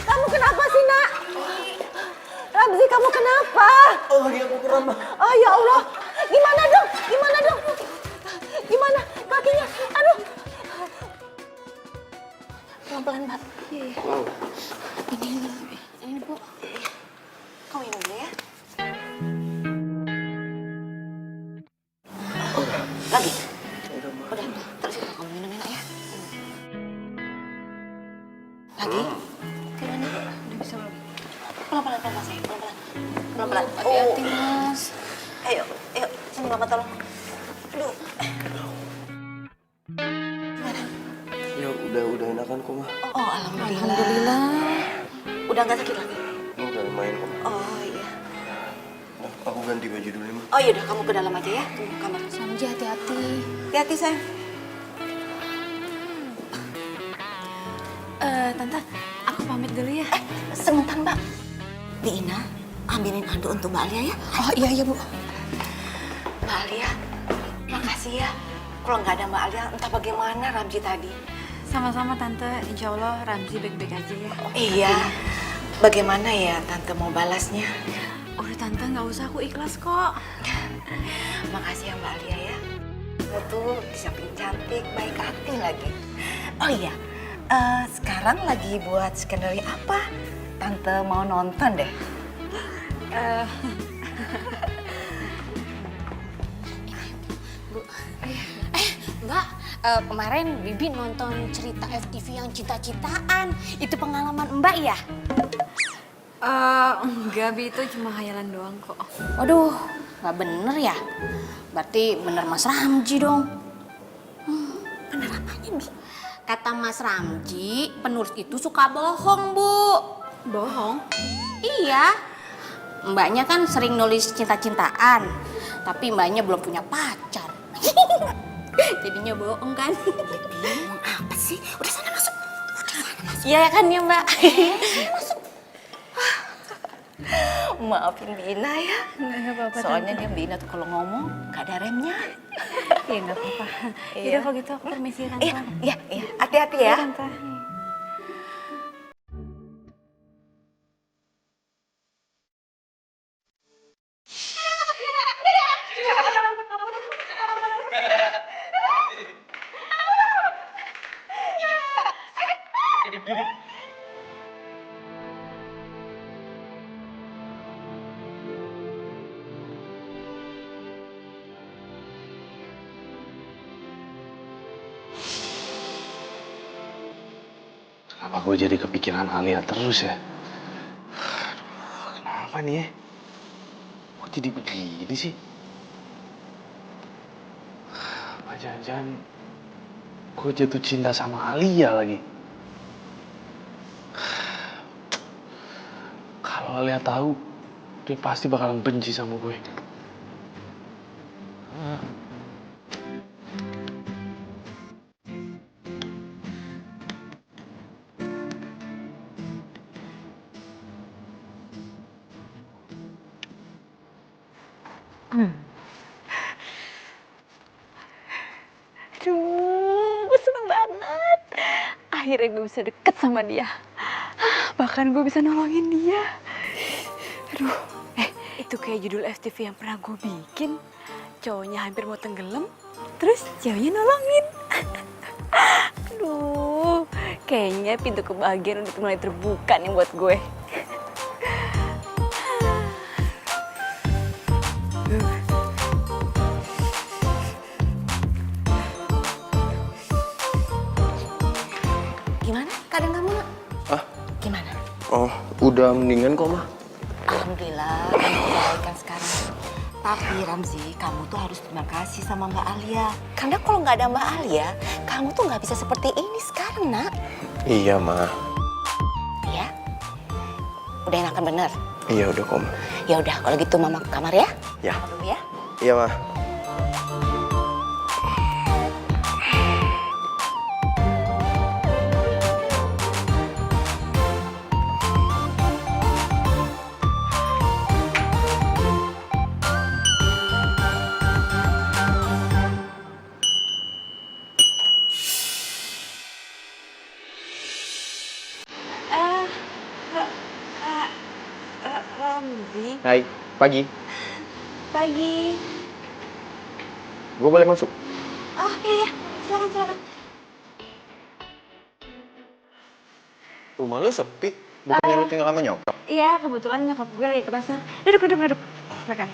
Kamu kenapa sih, Nak? Ramzi, kamu kenapa? Oh, lagi aku kram, Ma. Oh, ya Allah. Gimana dong? Gimana? Kakinya? Aduh. Pelan-pelan, Mbak. Iya. Ini, Bu. Kamu minum dulu ya. Lagi? Udah. Terus itu kamu minum enak ya. Lagi? Gimana? Udah bisa belum? Pelan-pelan, sayang. Pelan-pelan. Hati-hati, Mas. Ayo. Sini Mama tolong. Aduh. Ya udah enakan kok, Ma. Oh, alhamdulillah. Udah nggak sakit lagi? Udah main kok, Ma. Oh, iya. Aku ganti baju dulu ya, Ma. Oh, yaudah kamu ke dalam aja ya. Ke kamar. Samji hati-hati. Hati-hati, sayang. Tante, aku pamit dulu ya. Sebentar, Mbak. Di Ina, ambilin ando untuk Mbak Alia ya. Oh iya Bu. Mbak Alia, makasih ya. Kalau nggak ada Mbak Alia, entah bagaimana Ramzi tadi. Sama-sama Tante, insya Allah Ramzi baik-baik aja ya. Iya, bagaimana ya Tante mau balasnya? Udah Tante, nggak usah, aku ikhlas kok. Makasih ya Mbak Alia ya. Kamu tuh di samping cantik, baik hati lagi. Oh iya, sekarang lagi buat skenario apa? Tante mau nonton deh. Mbak, Kemarin Bibi nonton cerita FTV yang cinta-cintaan. Itu pengalaman Mbak ya? Enggak, Bi, itu cuma khayalan doang kok. Waduh, nggak bener ya? Berarti bener Mas Ramji dong. Bener apanya, Bi? Kata Mas Ramji, penulis itu suka bohong, Bu. Bohong? Iya. Mbaknya kan sering nulis cinta-cintaan, tapi mbaknya belum punya pacar. Jadinya bohong kan? Bingung apa sih? Udah sana masuk. Iya kan ya, Mbak? Masuk. Maafin Bina ya. Nggak apa-apa. Soalnya dia Bina tuh kalau ngomong gak ada remnya. Iya, nggak apa-apa. Iya. Yaudah kalau gitu aku permisi, Tante. Iya. Hati-hati ya. Iya, Tante. Kenapa gue jadi kepikiran Alia terus ya? Aduh, kenapa nih ya? Kok jadi begini sih? Apa jangan-jangan gue jatuh cinta sama Alia lagi? Kalau Alia tahu, dia pasti bakalan benci sama gue. Aduh, gue seneng banget. Akhirnya gue bisa deket sama dia. Bahkan gue bisa nolongin dia. Aduh, itu kayak judul FTV yang pernah gue bikin. Cowoknya hampir mau tenggelam, terus ceweknya nolongin. Aduh, kayaknya pintu kebahagiaan udah mulai terbuka nih buat gue. Gimana keadaan kamu, Nak? Ah? Gimana? Oh, udah mendingan kok, Mah. Alhamdulillah, kamu kebaikan sekarang. Tapi Ramzi, kamu tuh harus terima kasih sama Mbak Alia. Karena kalau nggak ada Mbak Alia, kamu tuh nggak bisa seperti ini sekarang, Nak. Iya, Mah. Ya? Udah enakan bener? Iya, udah kok, Mah. Ya udah, kalau gitu Mama ke kamar ya. Ya. Mama dulu ya. Iya, Mah. Ramzi, Hai, pagi. pagi. Gue boleh masuk? Oh iya, silakan. Rumah lu sepi. Bukannya lu tinggal sama nyokap? Iya, kebetulan nyokap gue lagi ke pasar. Duduk. Silakan.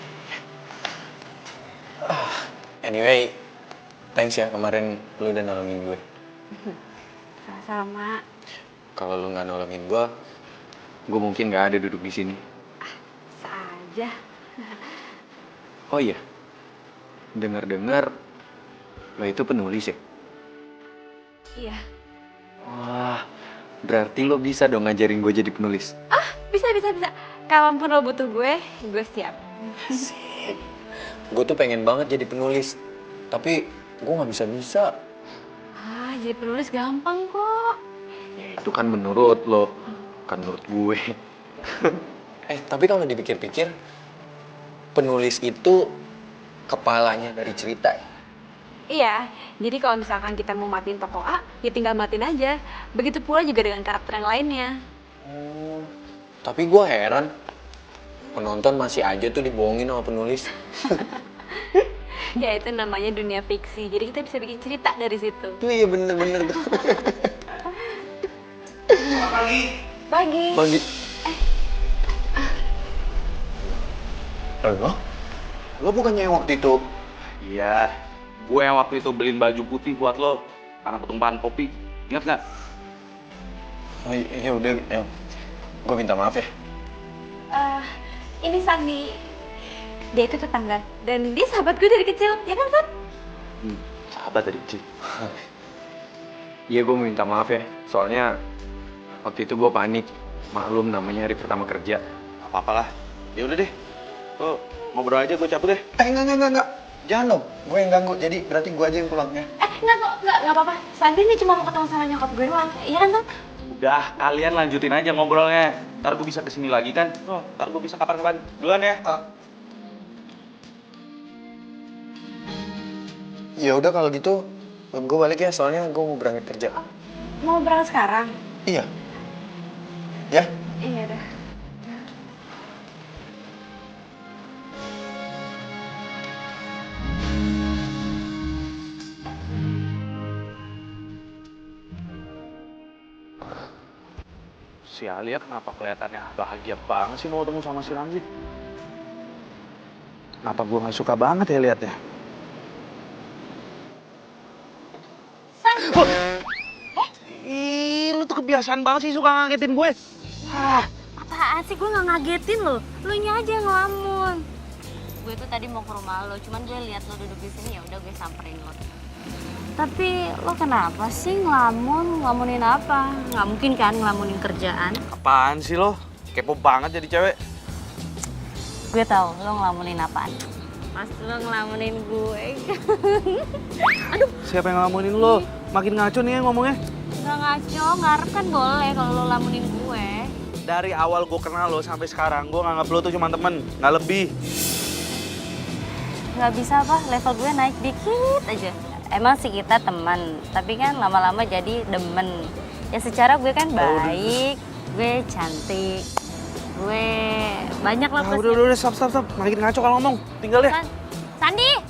Anyway, thanks ya kemarin lu udah nolongin gue. Sama-sama. Kalau lu nggak nolongin gue mungkin nggak ada duduk di sini. Saja. Oh iya, dengar-dengar lo itu penulis ya? Iya. Wah, berarti lo bisa dong ngajarin gue jadi penulis. Bisa. Kapanpun lo butuh gue siap. Gue tuh pengen banget jadi penulis, tapi gue nggak bisa. Jadi penulis gampang kok. Ya itu kan menurut lo, kan menurut gue. Tapi kalau dipikir-pikir, penulis itu kepalanya dari cerita ya? Iya, jadi kalau misalkan kita mau matiin tokoh A, ya tinggal matiin aja. Begitu pula juga dengan karakter yang lainnya. Tapi gue heran, penonton masih aja tuh dibohongin sama penulis. Ya itu namanya dunia fiksi, jadi kita bisa bikin cerita dari situ. Iya bener tuh. Pagi. Lo bukannya yang waktu itu? Iya, Gue yang waktu itu beliin baju putih buat lo karena ketumpahan kopi. Ingat nggak? Oh iya udah, El. Gue minta maaf ya. Ini Sandi. Dia itu tetangga dan dia sahabat gue dari kecil, ya kan San? Sahabat dari kecil. Iya gue minta maaf ya. Soalnya waktu itu gue panik. Maklum namanya hari pertama kerja. Apa-apalah. Ya udah deh. Lo ngobrol aja, gue cabut deh. Enggak. Jangan dong. Gue yang ganggu. Jadi berarti gue aja yang pulang ya. Enggak apa-apa. Sandi ini cuma mau ketemu sama nyokap gue doang, iya kan San? Udah, kalian lanjutin aja ngobrolnya. Ntar gue bisa kesini lagi kan? Oh, ntar gue bisa kapan-kapan. Duluan ya. Ya udah kalau gitu gue balik ya. Soalnya gue mau berangkat kerja. Mau berangkat sekarang? Iya. Ya. Iya dah. Si Alia kenapa kelihatannya bahagia banget sih mau ketemu sama si Ramzi? Kenapa gue gak suka banget ya liatnya? Ih, lu tuh kebiasaan banget sih suka ngagetin gue. Apaan sih, gue nggak ngagetin lo, lu nya aja yang ngelamun. Gue tuh tadi mau ke rumah lo, cuman gue lihat lo duduk di sini, ya udah gue samperin lo. Tapi lo kenapa sih ngelamunin apa? Nggak mungkin kan ngelamunin kerjaan? Apaan sih lo? Kepo banget jadi cewek. Gue tahu lo ngelamunin apaan. Pas lo ngelamunin gue. Siapa yang ngelamunin lo? Makin ngaco nih ya ngomongnya. Nggak ngaco, ngarep kan boleh kalau lo ngelamunin gue. Dari awal gue kenal lo sampai sekarang, gue nganggap lo tuh cuma temen, nggak lebih. Nggak bisa apa, level gue naik dikit aja. Emang sih kita teman, tapi kan lama-lama jadi demen. Ya secara gue kan baik, gue cantik, gue banyak lah plusnya. Udah, stop. Makin ngaco kalau ngomong, tinggal deh. Sandi!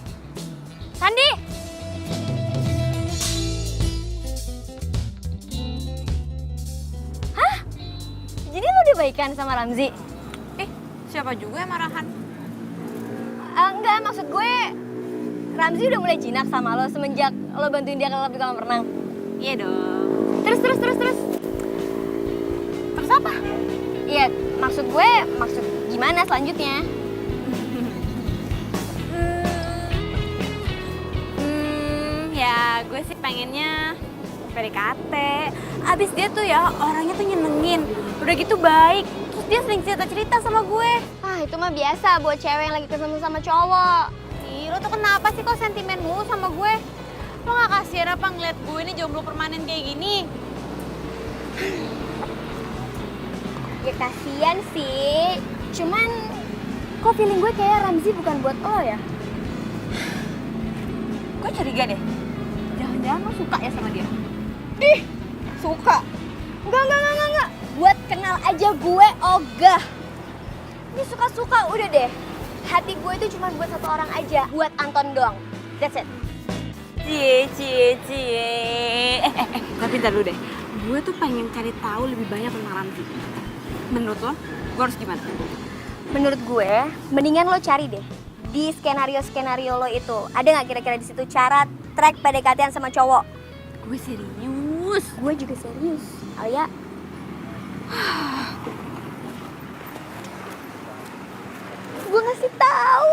Hah? Jadi lo udah baikan sama Ramzi? Siapa juga yang marahan? Enggak, maksud gue Ramzi udah mulai jinak sama lo semenjak lo bantuin dia kalau di kolam renang. Iya dong. Terus. Terus apa? Iya, maksud gimana selanjutnya? Ya gue sih pengennya PDKT. Abis dia tuh ya orangnya tuh nyenengin. Udah gitu baik. Terus dia sering cerita-cerita sama gue. Ah, itu mah biasa buat cewek yang lagi ketemu sama cowok. Ih, lo tuh kenapa sih kok sentimen mulu sama gue? Lo gak kasihan apa ngeliat gue ini jomblo permanen kayak gini? Ya kasian sih. Cuman kok feeling gue kayak Ramzi bukan buat lo ya? Gue curiga deh. Jangan-jangan lo suka ya sama dia? Ih, suka? Enggak. Buat kenal aja gue ogah. Ini suka-suka, udah deh. Hati gue itu cuma buat satu orang aja, buat Anton doang. That's it. Cie. Tapi ntar dulu deh. Gue tuh pengen cari tahu lebih banyak tentang Ramzi. Menurut lo, gue harus gimana? Menurut gue, mendingan lo cari deh. Di skenario lo itu, ada nggak kira-kira di situ cara track PDKT-an sama cowok? Gue serius. Gue juga serius. Alia. Gue ngasih tahu.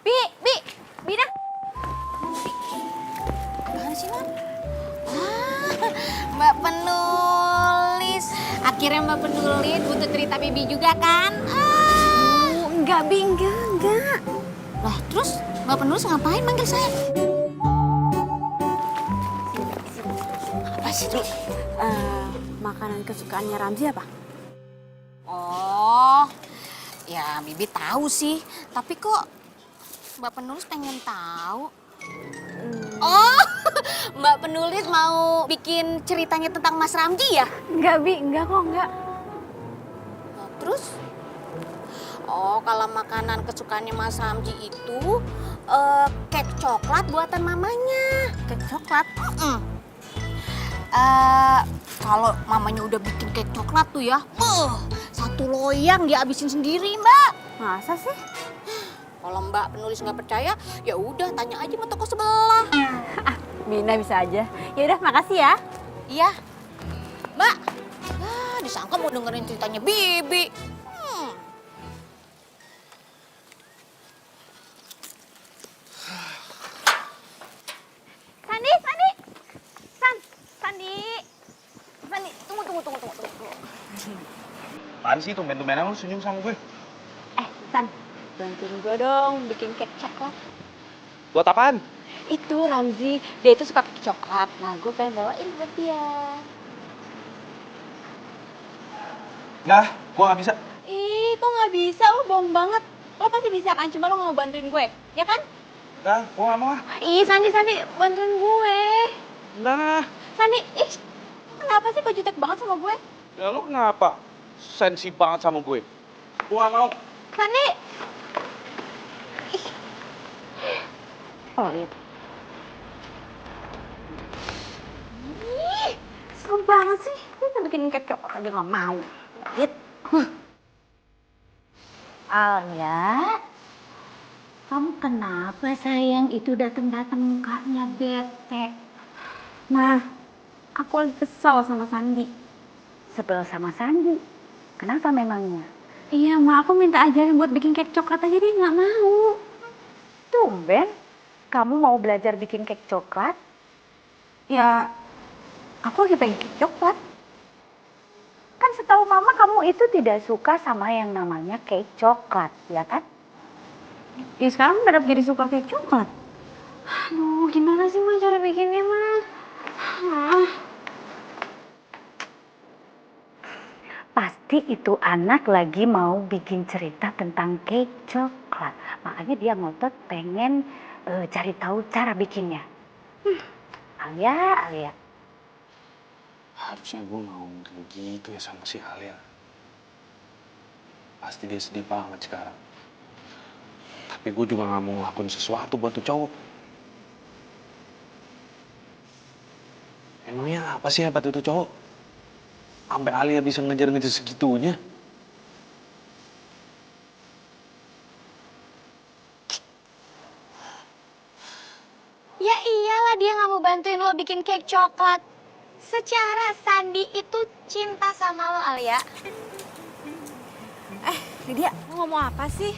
Bi dah. Apaan sih, Non? Mbak penulis. Akhirnya Mbak penulis butuh cerita Bibi juga kan? Enggak, Bi, enggak. Lah, terus Mbak penulis ngapain manggil saya? Apa sih, Bi? Makanan kesukaannya Ramzi apa? Oh, ya Bibi tahu sih. Tapi kok Mbak penulis pengen tahu? Oh, Mbak penulis mau bikin ceritanya tentang Mas Ramzi ya? Enggak, Bi, enggak kok, enggak. Nah, terus? Oh, kalau makanan kesukaannya Mas Ramzi itu kek coklat buatan mamanya. Kek coklat? Kalau mamanya udah bikin kek coklat tuh ya, satu loyang dia habisin sendiri, Mbak. Masa sih? Kalau Mbak penulis nggak percaya, ya udah tanya aja sama toko sebelah. Bina bisa aja. Ya udah, makasih ya. Iya. Mbak, disangka mau dengerin ceritanya Bibi. Sandi, Sandi. Sandi. Sandi, tunggu. Apaan sih tumben-tumbenan lu senyum sama gue? San, bantuin gue dong bikin kek coklat. Buat apaan? Itu Ramzi, dia itu suka kek coklat. Nah, gue pengen bawain buat dia. Nggak, gue nggak bisa. Ih, kok nggak bisa? Lo bohong banget. Lo pasti bisa kan? Cuma lo nggak mau bantuin gue, ya kan? Nggak, gue nggak mau. Ih, Sandi, bantuin gue. Nggak. Sandi, ih, kenapa sih kok jutek banget sama gue? Ya lu kenapa? Sensi banget sama gue. Gue nggak mau. Sandi. Ih. Oh, lihat. Ih, serem banget sih. Dia udah bikin kek coklat, dia nggak mau. Lihat. Alia, kamu kenapa sayang? Itu datang-datang mukanya bete. Nah, aku lagi kesal sama Sandi. Sebel sama Sandi. Kenapa memangnya? Iya, Ma, aku minta ajarin buat bikin kek coklat aja, dia nggak mau. Tumben, kamu mau belajar bikin kek coklat? Ya, aku lagi pengen kek coklat. Kan setahu mama kamu itu tidak suka sama yang namanya kek coklat, ya kan? Ya sekarang udah jadi suka kek coklat. Aduh, gimana sih Ma cara bikinnya, Ma? Pasti itu anak lagi mau bikin cerita tentang kek coklat. Makanya dia ngotot pengen cari tahu cara bikinnya. Alia. Harusnya gue ngomong kayak gitu ya sama si Alia. Pasti dia sedih banget sekarang. Tapi gue juga gak mau ngelakuin sesuatu buat tuh cowok. Emangnya apa sih hebat itu cowok? Sampai Alia bisa ngejar-ngejar segitunya. Ya iyalah dia nggak mau bantuin lo bikin kek coklat. Secara Sandi itu cinta sama lo, Alia. Lydia, lo ngomong apa sih?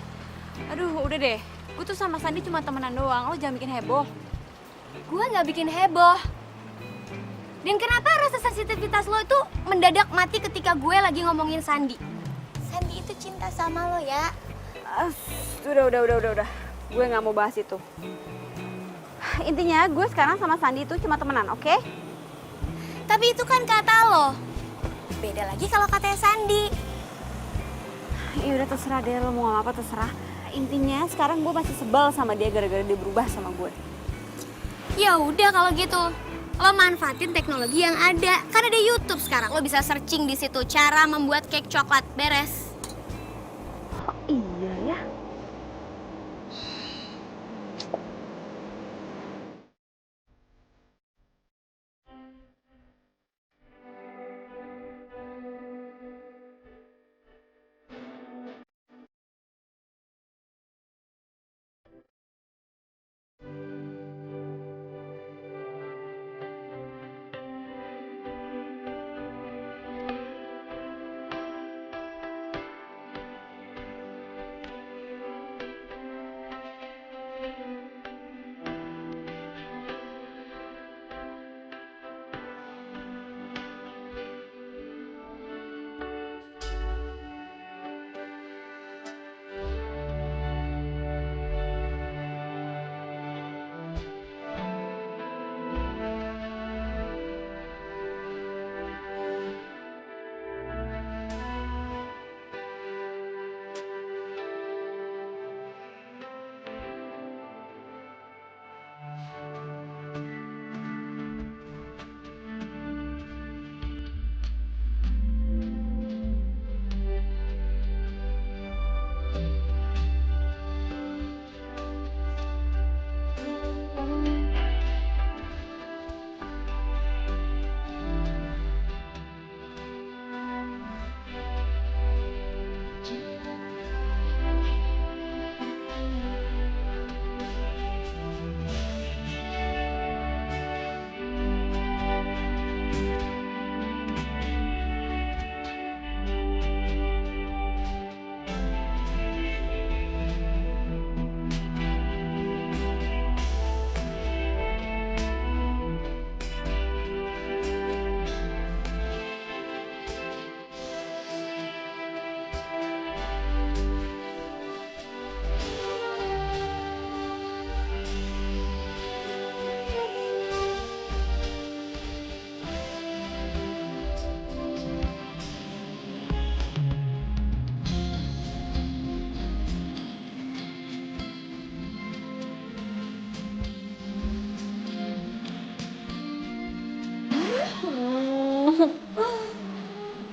Aduh, udah deh. Gue tuh sama Sandi cuma temenan doang. Lo jangan bikin heboh. Gue nggak bikin heboh. Dan kenapa rasa sensitivitas lo itu mendadak mati ketika gue lagi ngomongin Sandi? Sandi itu cinta sama lo ya. Udah. Gue nggak mau bahas itu. Intinya gue sekarang sama Sandi itu cuma temenan, oke? Tapi itu kan kata lo. Beda lagi kalau katanya Sandi. Ya udah terserah deh, lo mau ngomong apa terserah. Intinya sekarang gue masih sebel sama dia gara-gara dia berubah sama gue. Ya udah kalau gitu. Lo manfaatin teknologi yang ada. Kan ada YouTube sekarang. Lo bisa searching di situ cara membuat kek coklat. Beres. Iya ya.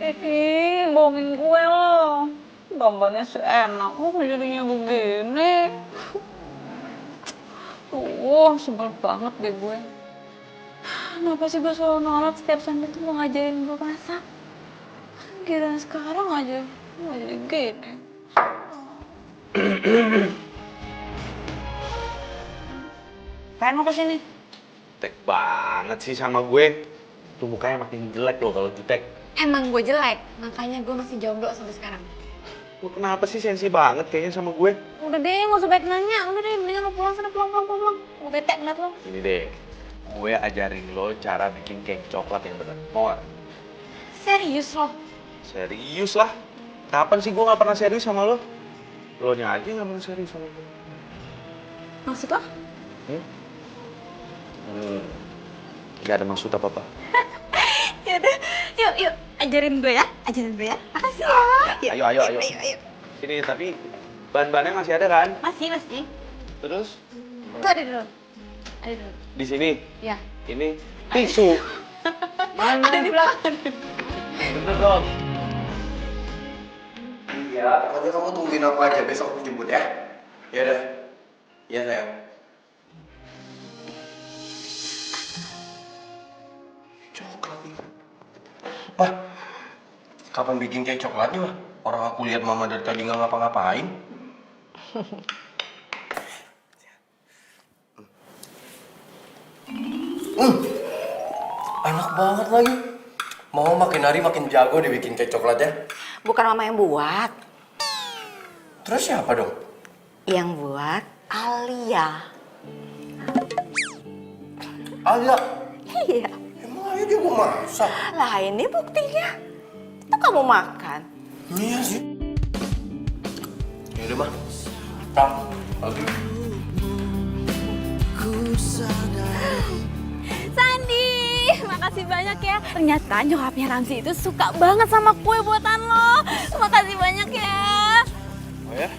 Ih, bohongin gue loh. Gambarnya seenak, kok jadinya begini? Sebel banget deh gue. Kenapa sih gue selalu nolak setiap Sandi tuh mau ngajarin gue masak? Giliran sekarang aja, gue jadi gini. Pengen mau kesini? Tek banget sih sama gue. Tuh mukanya makin jelek loh kalau jutek. Emang gue jelek, makanya gue masih jomblo sampai sekarang. Lu kenapa sih sensi banget kayaknya sama gue? Udah deh, gak usah banyak nanya. Udah deh, mendingan lo pulang sana, pulang. Gue bete ngeliat lo. Ini deh, gue ajarin lo cara bikin cake coklat yang bener. Mau gak? Serius lo? Serius lah. Kapan sih gue gak pernah serius sama lo? Lo nya aja gak pernah serius sama gue. Maksud lo? Gak ada maksud apa-apa. Yaudah, yuk. Ajarin gue ya. Makasih ya. Ayo. Sini, tapi bahan-bahannya masih ada kan? Masih. Terus, Tuh ada dulu. di sini, Ya. ini tisu. Mana? Ada di belakang. Bener dong. Iya, pokoknya kamu tungguin aku aja, besok aku jemput ya. Iya dah. Iya sayang. Coklat nih. Mah, kapan bikin kayak coklatnya mah? Orang aku lihat mama dari tadi nggak ngapa-ngapain. Enak banget lagi. Mau makin hari makin jago dibikin kek coklatnya. Bukan mama yang buat. Terus siapa dong? Yang buat Alia. Alia. Iya. Emang Alia jago masak? Lah ini buktinya. Itu kamu makan. Iya sih. Yaudah mah. Tak. Lagi. Sandi, makasih banyak ya. Ternyata nyokapnya Ramzi itu suka banget sama kue buatan lo. Makasih banyak ya. Oh ya?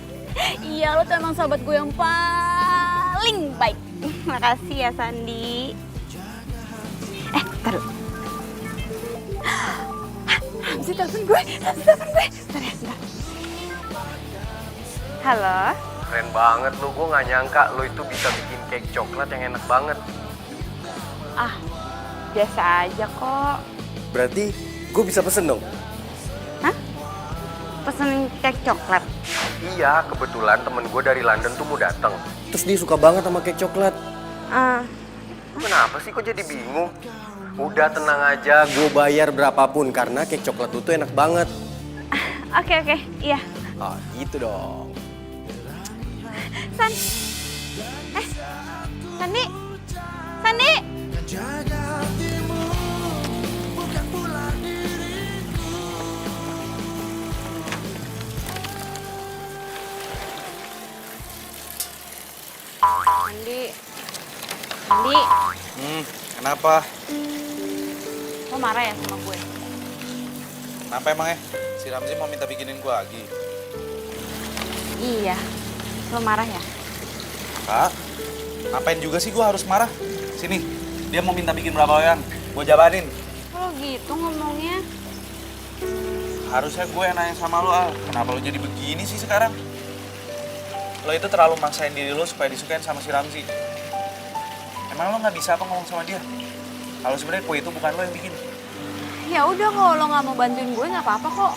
Iya, lo tuh emang sahabat gue yang paling baik. Makasih ya, Sandi. Taruh. Ramzi telepon gue. Bentar ya, bentar. Halo? Keren banget lu, gue gak nyangka lu itu bisa bikin cake coklat yang enak banget. Biasa aja kok. Berarti gue bisa pesen dong? Pesen cake coklat. Iya, kebetulan temen gue dari London tuh mau dateng. Terus dia suka banget sama cake coklat. Kenapa sih kok jadi bingung? Udah tenang aja, gue bayar berapapun karena cake coklat lu tuh enak banget. Oke, iya. Oh, gitu dong. Sandi. Jaga hatimu, bukan pula diriku. Sandi, Kenapa? lo marah ya sama gue? Kenapa emangnya? Si Ramzi mau minta bikinin gua lagi. Iya, lo marah ya? Kak, ngapain juga sih gua harus marah? Sini, dia mau minta bikin berapa loyang. Gua jabanin. Lo gitu ngomongnya. Harusnya gue yang nanya sama lo, Al. Kenapa lo jadi begini sih sekarang? Lo itu terlalu maksain diri lo supaya disukain sama si Ramzi. Emang lo nggak bisa apa ngomong sama dia? Kalau sebenarnya kue itu bukan lo yang bikin. Ya udah, kalau lo nggak mau bantuin gue nggak apa-apa kok.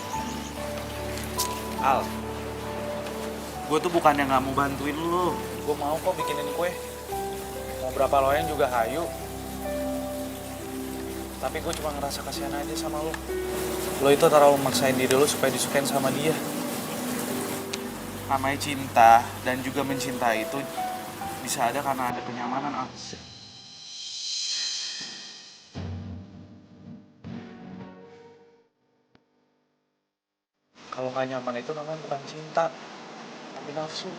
Al, gue tuh bukan yang nggak mau bantuin lo. Gue mau kok bikinin kue. Mau berapa loyang juga hayu. Tapi gue cuma ngerasa kasihan aja sama lo. Lo itu terlalu maksain diri lo supaya disukain sama dia. Namanya cinta dan juga mencintai itu bisa ada karena ada kenyamanan, Al. Kalau nggak nyaman itu namanya bukan cinta, tapi nafsu.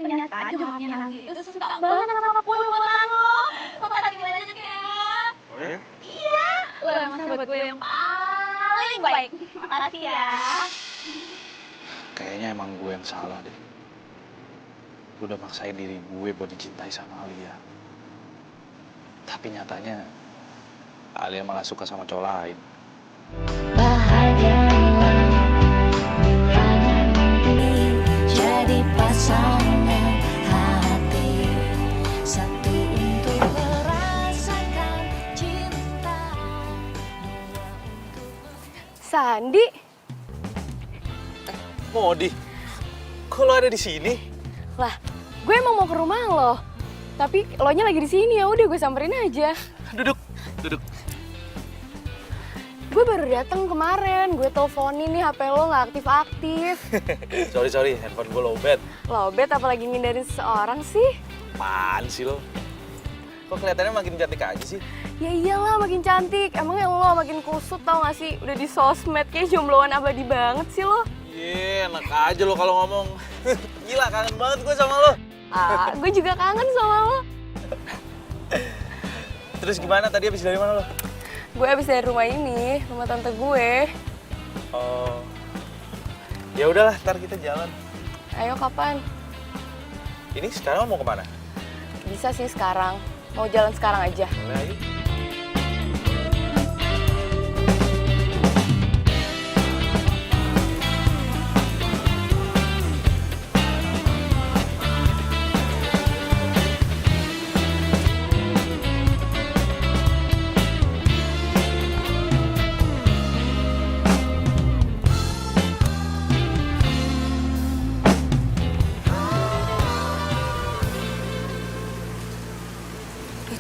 ternyata nyokapnya Rangga itu suka banget sama kue buatan lo. Makasih banyak ya. Oh ya? Iya, lo emang sahabat gue yang paling baik. Makasih ya. Kayaknya emang gue yang salah deh. Gue udah maksain diri gue buat dicintai sama Alia. Tapi nyatanya Alia malah suka sama cowok lain. Jadi pasangan hati satu untuk merasakan cinta. Sandi, Modi, kok lo ada di sini? lah, gue emang mau ke rumah lo. Tapi lo nya lagi di sini, ya udah gue samperin aja. Duduk, duduk. Gue baru datang kemarin, gue teleponin nih HP lo nggak aktif-aktif. Sorry, handphone gue lowbat. Lobet apalagi ngindarin seseorang sih? Apaan sih lo? Kok kelihatannya makin cantik aja sih? Ya iyalah makin cantik, emangnya lo makin kusut tau gak sih? Udah di sosmed kayak jombloan abadi banget sih lo. Iya, enak aja lo kalau ngomong. Gila, kangen banget gue sama lo. Ah, gue juga kangen sama lo. Terus gimana, tadi habis dari mana lo? Gue abis dari rumah ini, rumah tante gue. Oh, ya udahlah, ntar kita jalan. Ayo kapan? Ini sekarang mau kemana? Bisa sih sekarang, mau jalan sekarang aja. Boleh, ayo.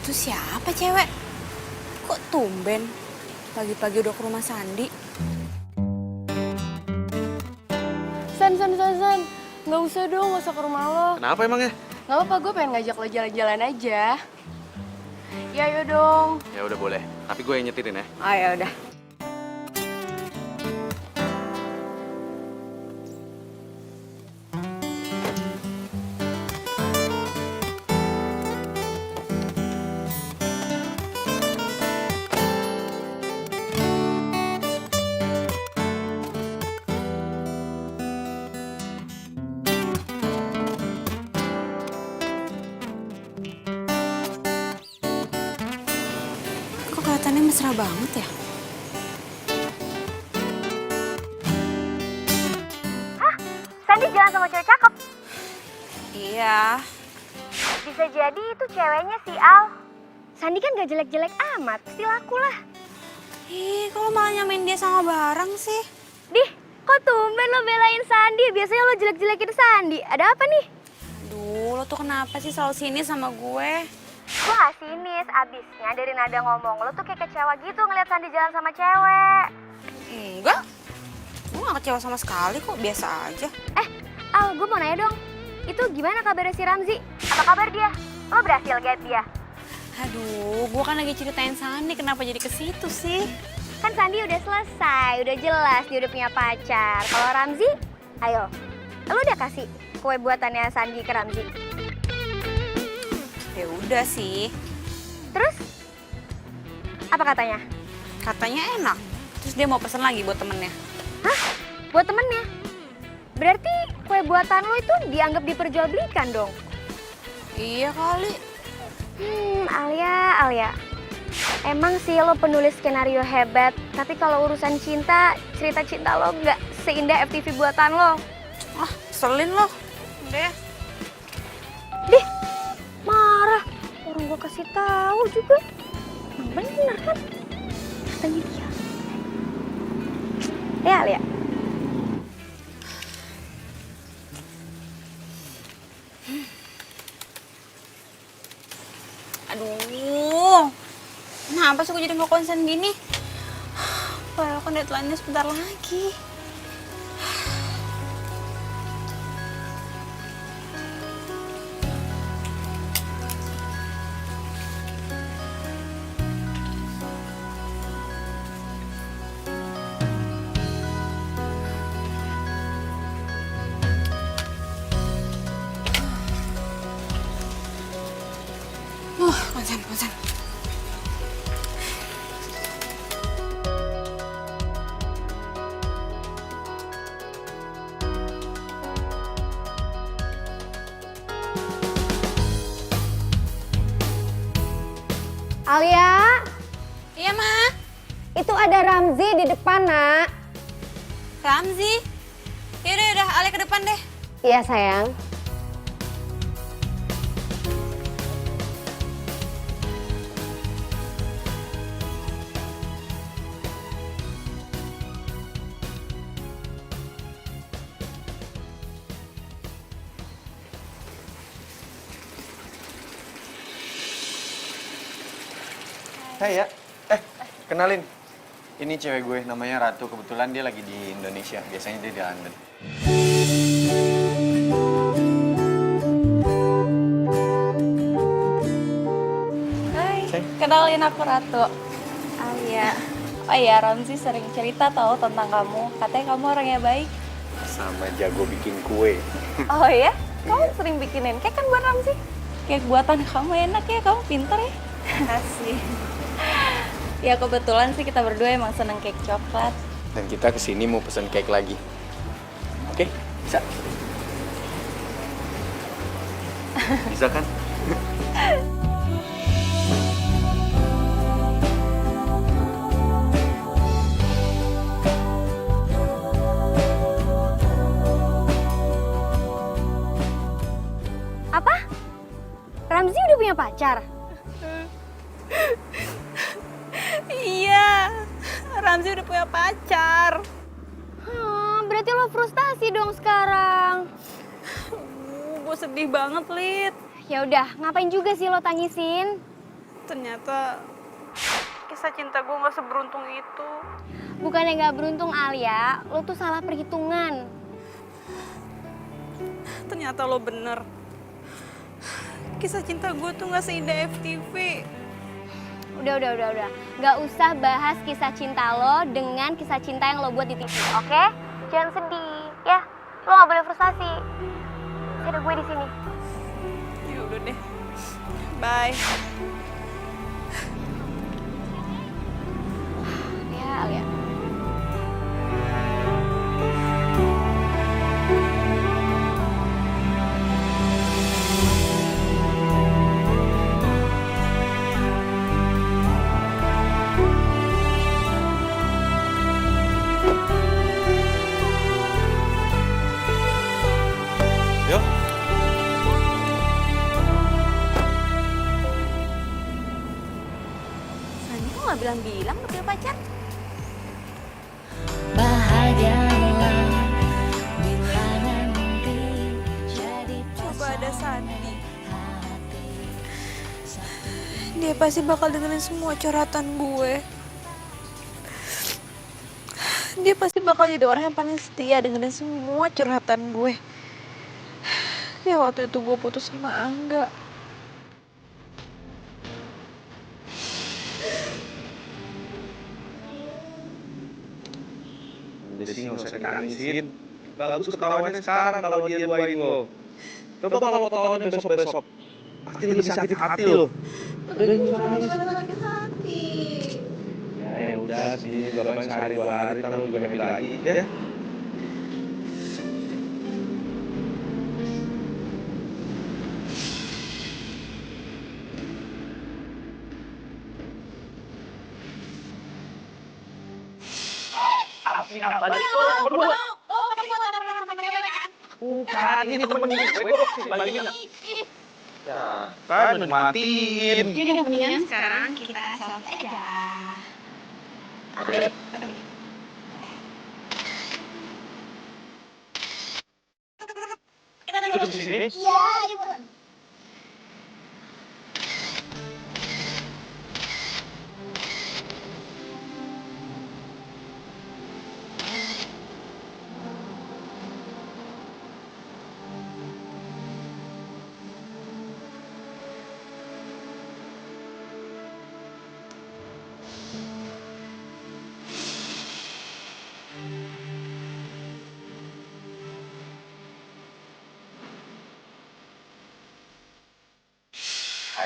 Itu siapa cewek? Kok tumben? Pagi-pagi udah ke rumah Sandi. San. Nggak usah dong, nggak usah ke rumah lo. Kenapa emangnya? Nggak apa-apa, gue pengen ngajak lo jalan-jalan aja. Ya ayo dong. Ya udah boleh, tapi gue yang nyetirin ya. Oh ya udah. Kok kelihatannya mesra banget ya? Sandi jalan sama cewek cakep. Iya. Bisa jadi itu ceweknya si Al. Sandi kan gak jelek-jelek amat, pasti laku lah. Ih, kalau malah nyamain dia sama barang sih? Dih, kok tumben lo belain Sandi? Biasanya lo jelek-jelekin Sandi. Ada apa nih? Duh, lo tuh kenapa sih selalu sini sama gue? Gue gak sinis, abisnya dari nada ngomong lo tuh kayak kecewa gitu ngeliat Sandi jalan sama cewek. Enggak. Gue gak kecewa sama sekali kok, biasa aja. Al, gue mau nanya dong. Itu gimana kabarnya si Ramzi? Apa kabar dia? Lo berhasil get dia? Aduh, gue kan lagi ceritain Sandi, kenapa jadi ke situ sih? Kan Sandi udah selesai, udah jelas dia udah punya pacar. Kalau Ramzi, ayo. Lo udah kasih kue buatannya Sandi ke Ramzi? Ya udah sih, Terus? Apa katanya? katanya enak. Terus dia mau pesen lagi buat temennya. Buat temennya? Berarti kue buatan lo itu dianggap diperjualbelikan dong? Iya kali. Alia. Emang sih lo penulis skenario hebat, tapi kalau urusan cinta, cerita cinta lo nggak seindah FTV buatan lo. Ah, selin lo. Udah ya. Dih, marah. Orang gue kasih tahu juga. Bener kan? Katanya dia. Ya, Alia. Aduh, kenapa sih gue jadi nggak konsen gini? Padahal kan deadline-nya sebentar lagi. Bosan. Alia, Iya, Ma. itu ada Ramzi di depan, Nak. Ramzi. Yaudah, Ale ke depan deh. Iya, sayang. Hai ya. Kenalin. Ini cewek gue namanya Ratu. Kebetulan dia lagi di Indonesia. Biasanya dia di London. Hai, kenalin aku Ratu. Alia. Oh iya, Ramzi sering cerita tahu tentang kamu. Katanya kamu orangnya baik. Sama jago bikin kue. Oh iya? Kamu sering bikinin kek kan buat Ramzi? Kek buatan kamu enak ya, kamu pinter ya. Kasih. Ya kebetulan sih kita berdua emang seneng kek coklat. Dan kita kesini mau pesen cake lagi. Oke? Bisa? Bisa kan? Apa? Ramzi udah punya pacar? Iya, Ramzi udah punya pacar. Berarti lo frustasi dong sekarang. Gue sedih banget, Lid. Ya udah, ngapain juga sih lo tangisin? Ternyata kisah cinta gue gak seberuntung itu. Bukannya nggak beruntung, Alia, lo tuh salah perhitungan. Ternyata lo bener. Kisah cinta gue tuh gak seindah FTV. Udah. Nggak usah bahas kisah cinta lo dengan kisah cinta yang lo buat di TV, oke? Jangan sedih, ya. Lo nggak boleh frustasi. Masih ada gue di sini. Ya udah deh. Bye. Ya, Alia. Yuk. Sani kok nggak bilang-bilang lo punya pacar? Bahagialah bila nanti jadi Coba ada Sandi. hati. Dia pasti bakal dengerin semua curhatan gue. Dia pasti bakal jadi orang yang paling setia dengerin semua curhatan gue. Ya waktu itu gue putus sama Angga. Udah sih nggak usah ditangisin. Bagus ketahuannya sekarang kalau dia duain lo. Coba kalau ketahuannya besok-besok. Pasti lebih sakit hati lo. Ya udah sih, berapa sehari 2 hari ntar lo juga happy lagi ya. Bukan, ini temen gue balikin. Ya, kan matiin. Jadi mendingan sekarang kita sholat aja. Duduk di sini.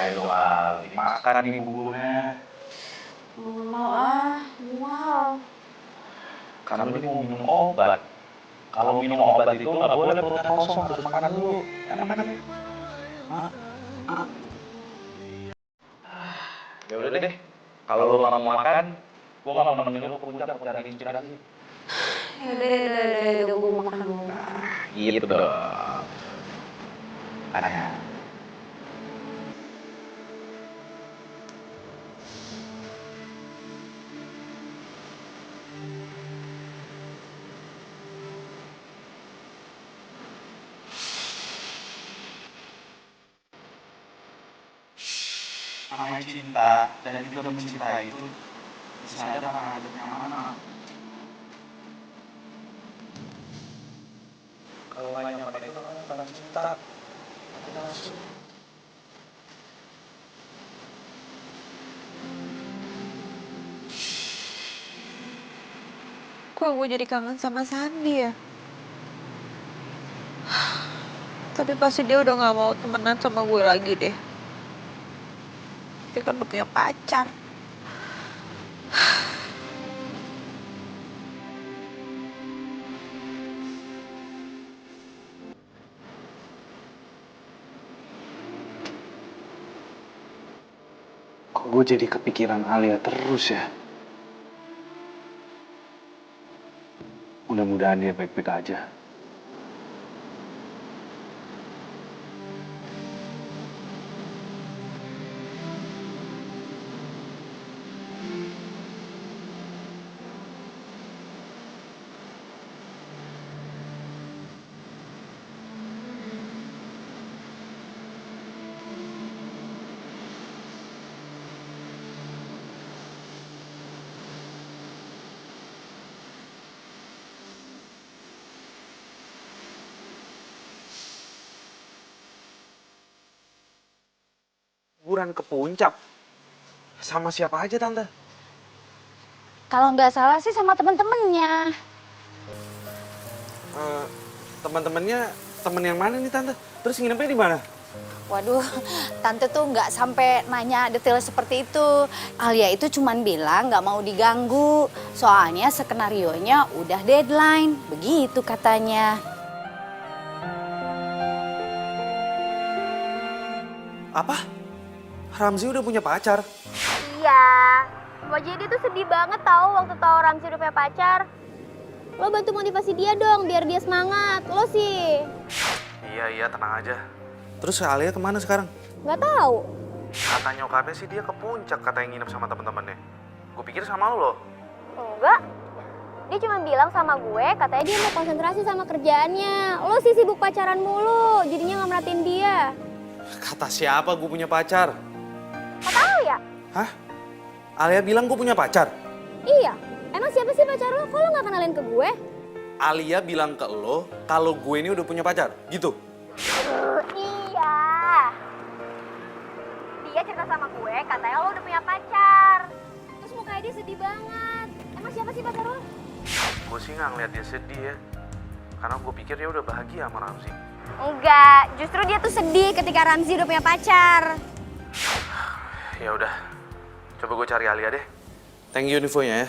Ayo Ali, makan ini buburnya. Mau ah, mual. Karena lu mau minum obat. Kalau minum obat itu nggak boleh perut kosong, harus makan dulu. Makan. Ya udah deh, kalau lu lama mau makan, gua nggak mau nemenin lu ke puncak buat cari inspirasi. Udah, gue makan dulu. Gitu dong. Ada. Namanya cinta dan juga mencintai itu bisa ada karena ada yang mana. Kalau lain yang pada itu karena cinta, tapi nafsu. Kok gue jadi kangen sama Sandi ya? Tapi pasti dia udah gak mau temenan sama gue lagi deh. Dia kan udah punya pacar. Kok gue jadi kepikiran Alia terus ya? Mudah-mudahan dia baik-baik aja. Liburan ke puncak? Sama siapa aja, Tante? Kalau nggak salah sih sama temen-temennya. Teman-temannya teman yang mana nih Tante? Terus nginepnya di mana? Waduh, tante tuh nggak sampai nanya detail seperti itu. Alia itu cuman bilang nggak mau diganggu, soalnya skenarionya udah deadline, begitu katanya. Apa? Ramzi udah punya pacar? Iya. Kok jadi tuh sedih banget tahu waktu tahu Ramzi udah punya pacar. Lo bantu motivasi dia dong biar dia semangat. Lo sih. Iya, tenang aja. Terus Alia kemana sekarang? Nggak tahu. Kata nyokapnya sih dia ke puncak, katanya nginep sama temen-temennya. Gue pikir sama lu loh. Enggak. Dia cuma bilang sama gue, katanya dia mau konsentrasi sama kerjaannya. Lo sih sibuk pacaran mulu, jadinya nggak merhatiin dia. Kata siapa gue punya pacar? Nggak tahu ya? Hah? Alia bilang gue punya pacar? Iya. Emang siapa sih pacar lo? Kok lo nggak kenalin ke gue? Alia bilang ke lo kalau gue ini udah punya pacar, gitu? Iya. Dia cerita sama gue, katanya lo udah punya pacar. Terus mukanya dia sedih banget. Emang siapa sih pacar lo? Gue sih nggak ngeliat dia sedih ya. Karena gue pikir dia udah bahagia sama Ramzi. Enggak, justru dia tuh sedih ketika Ramzi udah punya pacar. Ya udah, coba gue cari Alia deh. Thank you infonya ya.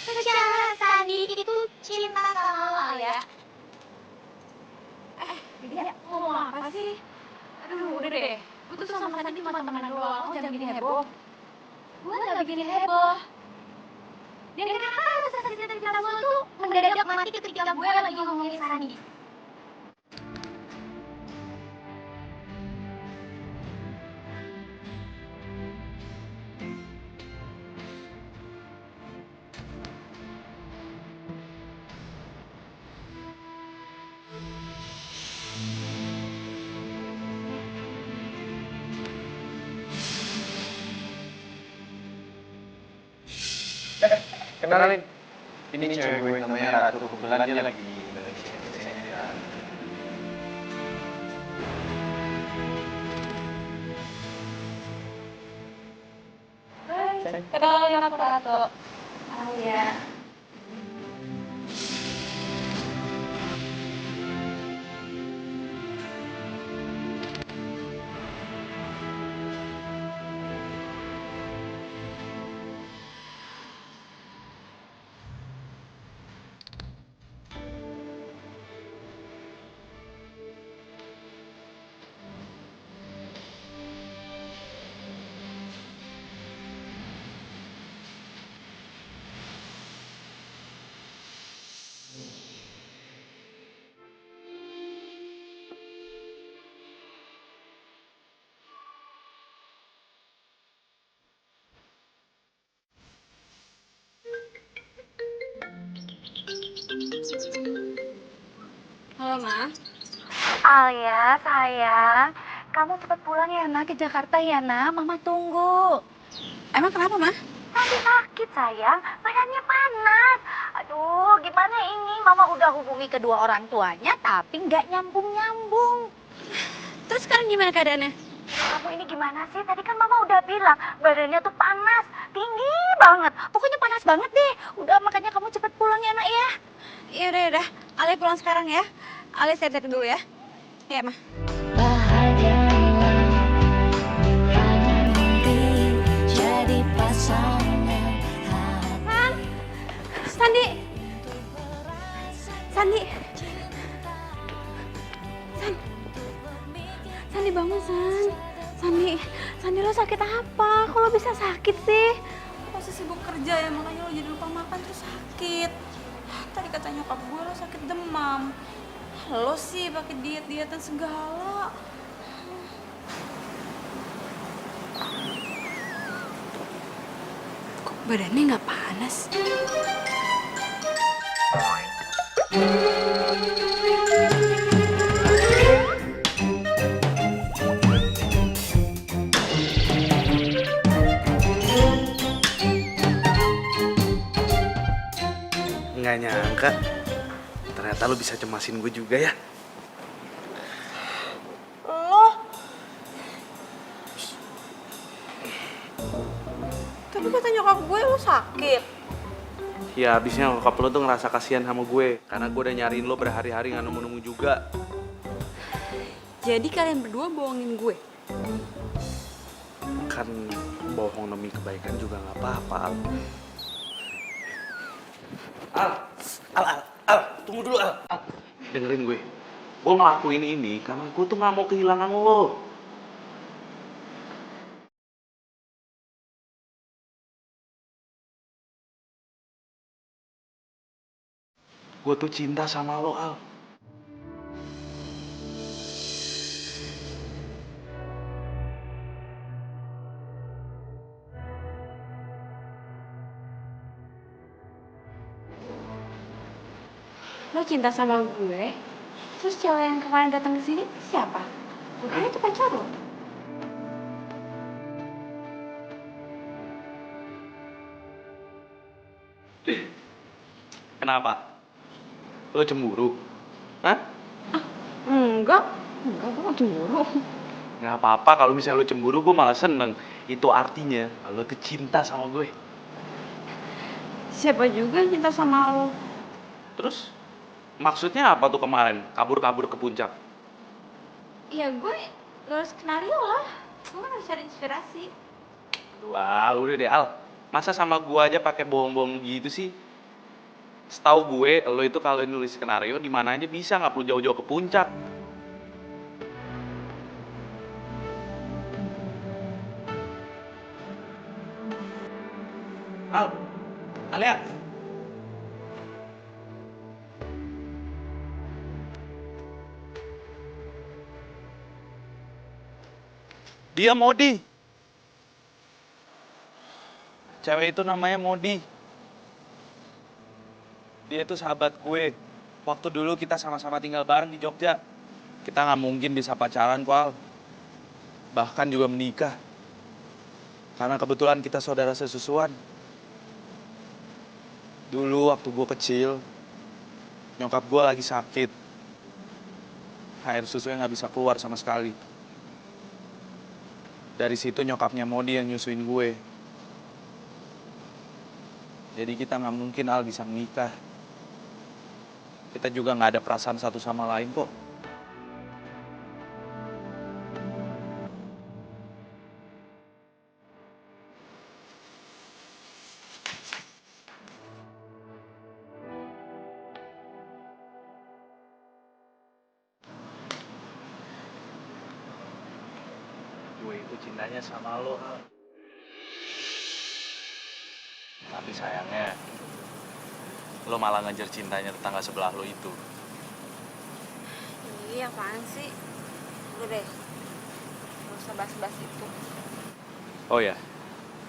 Secara tadi itu cinta sama lo ya. Dia ngomong apa sih? Aduh, udah deh. Gue tuh sama Sandi cuma temenan doang. Lo jangan bikin heboh. Gue gak bikin heboh. Dan kenapa rasa cinta gue tuh mendadak mati ketika gue lagi ngomongin Sandi? Kenalin. Ini cewek gue namanya Ratu. Kebetulan dia lagi balik sini. Kenalin aku Ratu. Alia. Halo, Ma. Alia, sayang. Kamu cepat pulang ya, nak, ke Jakarta ya, nak. Mama tunggu. Emang kenapa, Ma? Nanti sakit, sayang. Badannya panas. Aduh, gimana ini? Mama udah hubungi kedua orang tuanya, tapi nggak nyambung-nyambung. Terus sekarang gimana keadaannya? Kamu ini gimana sih? Tadi kan Mama udah bilang badannya tuh panas, tinggi banget. Pokoknya panas banget deh. Udah, makanya kamu cepet pulang ya, nak ya. Yaudah. Alia pulang sekarang ya. Alia set-set dulu ya. Iya, Ma. Bahagialah nanti jadi pasangan hati. Sandi. Sandi. Sandi bangun, Sandi lo sakit apa? Kok lo bisa sakit sih? Masih sibuk kerja ya, makanya lo jadi lupa makan terus sakit. Tadi kata nyokap gue lo sakit demam. Lo sih pakai diet-dietan segala. Kok badannya nggak panas? Nggak nyangka, ternyata lo bisa cemasin gue juga ya. Lo? Tapi kata nyokap gue lo sakit. Ya abisnya nyokap lo tuh ngerasa kasihan sama gue, karena gue udah nyariin lo berhari-hari nggak nemu-nemu juga. Jadi kalian berdua bohongin gue? Kan bohong demi kebaikan juga nggak apa-apa, Al, tunggu dulu, Al. Dengerin gue. Gue ngelakuin ini karena gue tuh nggak mau kehilangan lo. Gue tuh cinta sama lo, Al. Lo cinta sama gue? Terus cewek yang kemarin datang ke sini siapa? Bukan itu pacar lo? Kenapa? Lo cemburu? Hah? Enggak, gue gak cemburu. Nggak apa-apa kalau misalnya lo cemburu, gue malah seneng. Itu artinya lo tuh cinta sama gue. Siapa juga yang cinta sama lo? Terus maksudnya apa tuh kemarin kabur-kabur ke puncak? Ya gue nulis skenario lah. Gue kan harus cari inspirasi. Wah, udah deh, Al. Masa sama gue aja pakai bohong-bohong gitu sih? Setahu gue, lo itu kalau nulis skenario di mana aja bisa, nggak perlu jauh-jauh ke puncak. Al, Alia. Dia Modi. Cewek itu namanya Modi. Dia itu sahabat gue. Waktu dulu kita sama-sama tinggal bareng di Jogja. Kita nggak mungkin bisa pacaran, Al. Bahkan juga menikah. Karena kebetulan kita saudara sesusuan. Dulu waktu gue kecil, nyokap gue lagi sakit. Air susunya nggak bisa keluar sama sekali. Dari situ nyokapnya Modi yang nyusuin gue. Jadi kita nggak mungkin Al bisa menikah. Kita juga nggak ada perasaan satu sama lain kok. Gue itu cintanya sama lo, Al. Tapi sayangnya, lo malah ngejar cintanya tetangga sebelah lo itu. Iya, apaan sih? Udah deh, gak usah bahas-bahas itu. Oh ya,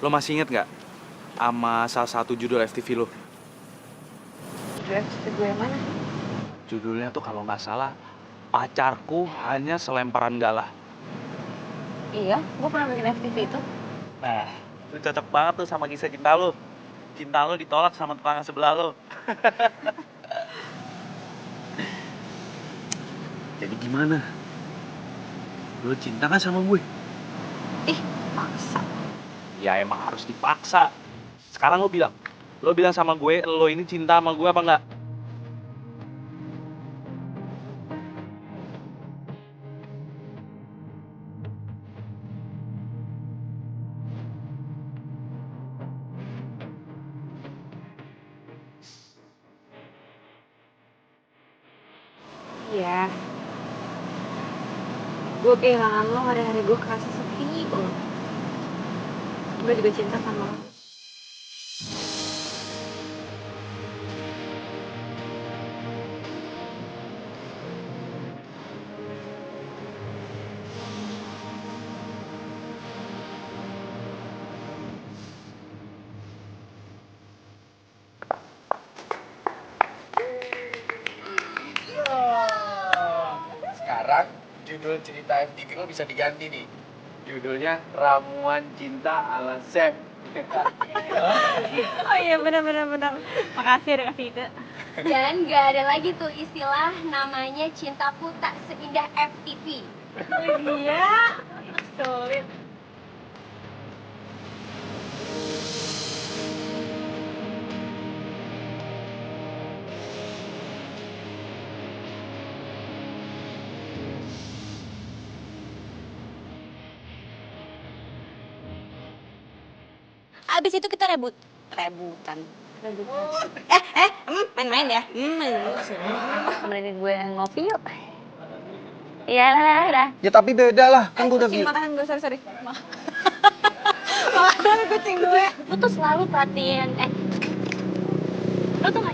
lo masih inget nggak sama salah satu judul FTV lo? Judul FTV gue yang mana? Judulnya tuh kalau nggak salah, Pacarku Hanya Selemparan Galah. Iya, gue pernah bikin FTV itu. Nah, itu cocok banget tuh sama kisah cinta lo. Cinta lo ditolak sama tetangga sebelah lo. Jadi gimana? Lo cinta kan sama gue? Ih, maksa. Ya emang harus dipaksa. Sekarang lo bilang sama gue, lo ini cinta sama gue apa enggak? Iya. Gue kehilangan lo, hari-hari gue kerasa sepi banget. Gue juga cinta sama lo. Sekarang judul cerita FTV lo bisa diganti nih. Judulnya Ramuan Cinta ala Sam. Oh iya, benar. Makasih udah kasih ide. Dan gak ada lagi tuh istilah namanya cintaku tak seindah FTV. Iya, sulit. Abis itu kita rebutan. Main-main ya? Temenin gue ngopi yuk. Iya, udah. Ya tapi beda lah, kan gue udah Kucing bilang. makanan gue, sorry. Makanan kucing gue. Lu tuh selalu perhatiin, lo tuh gak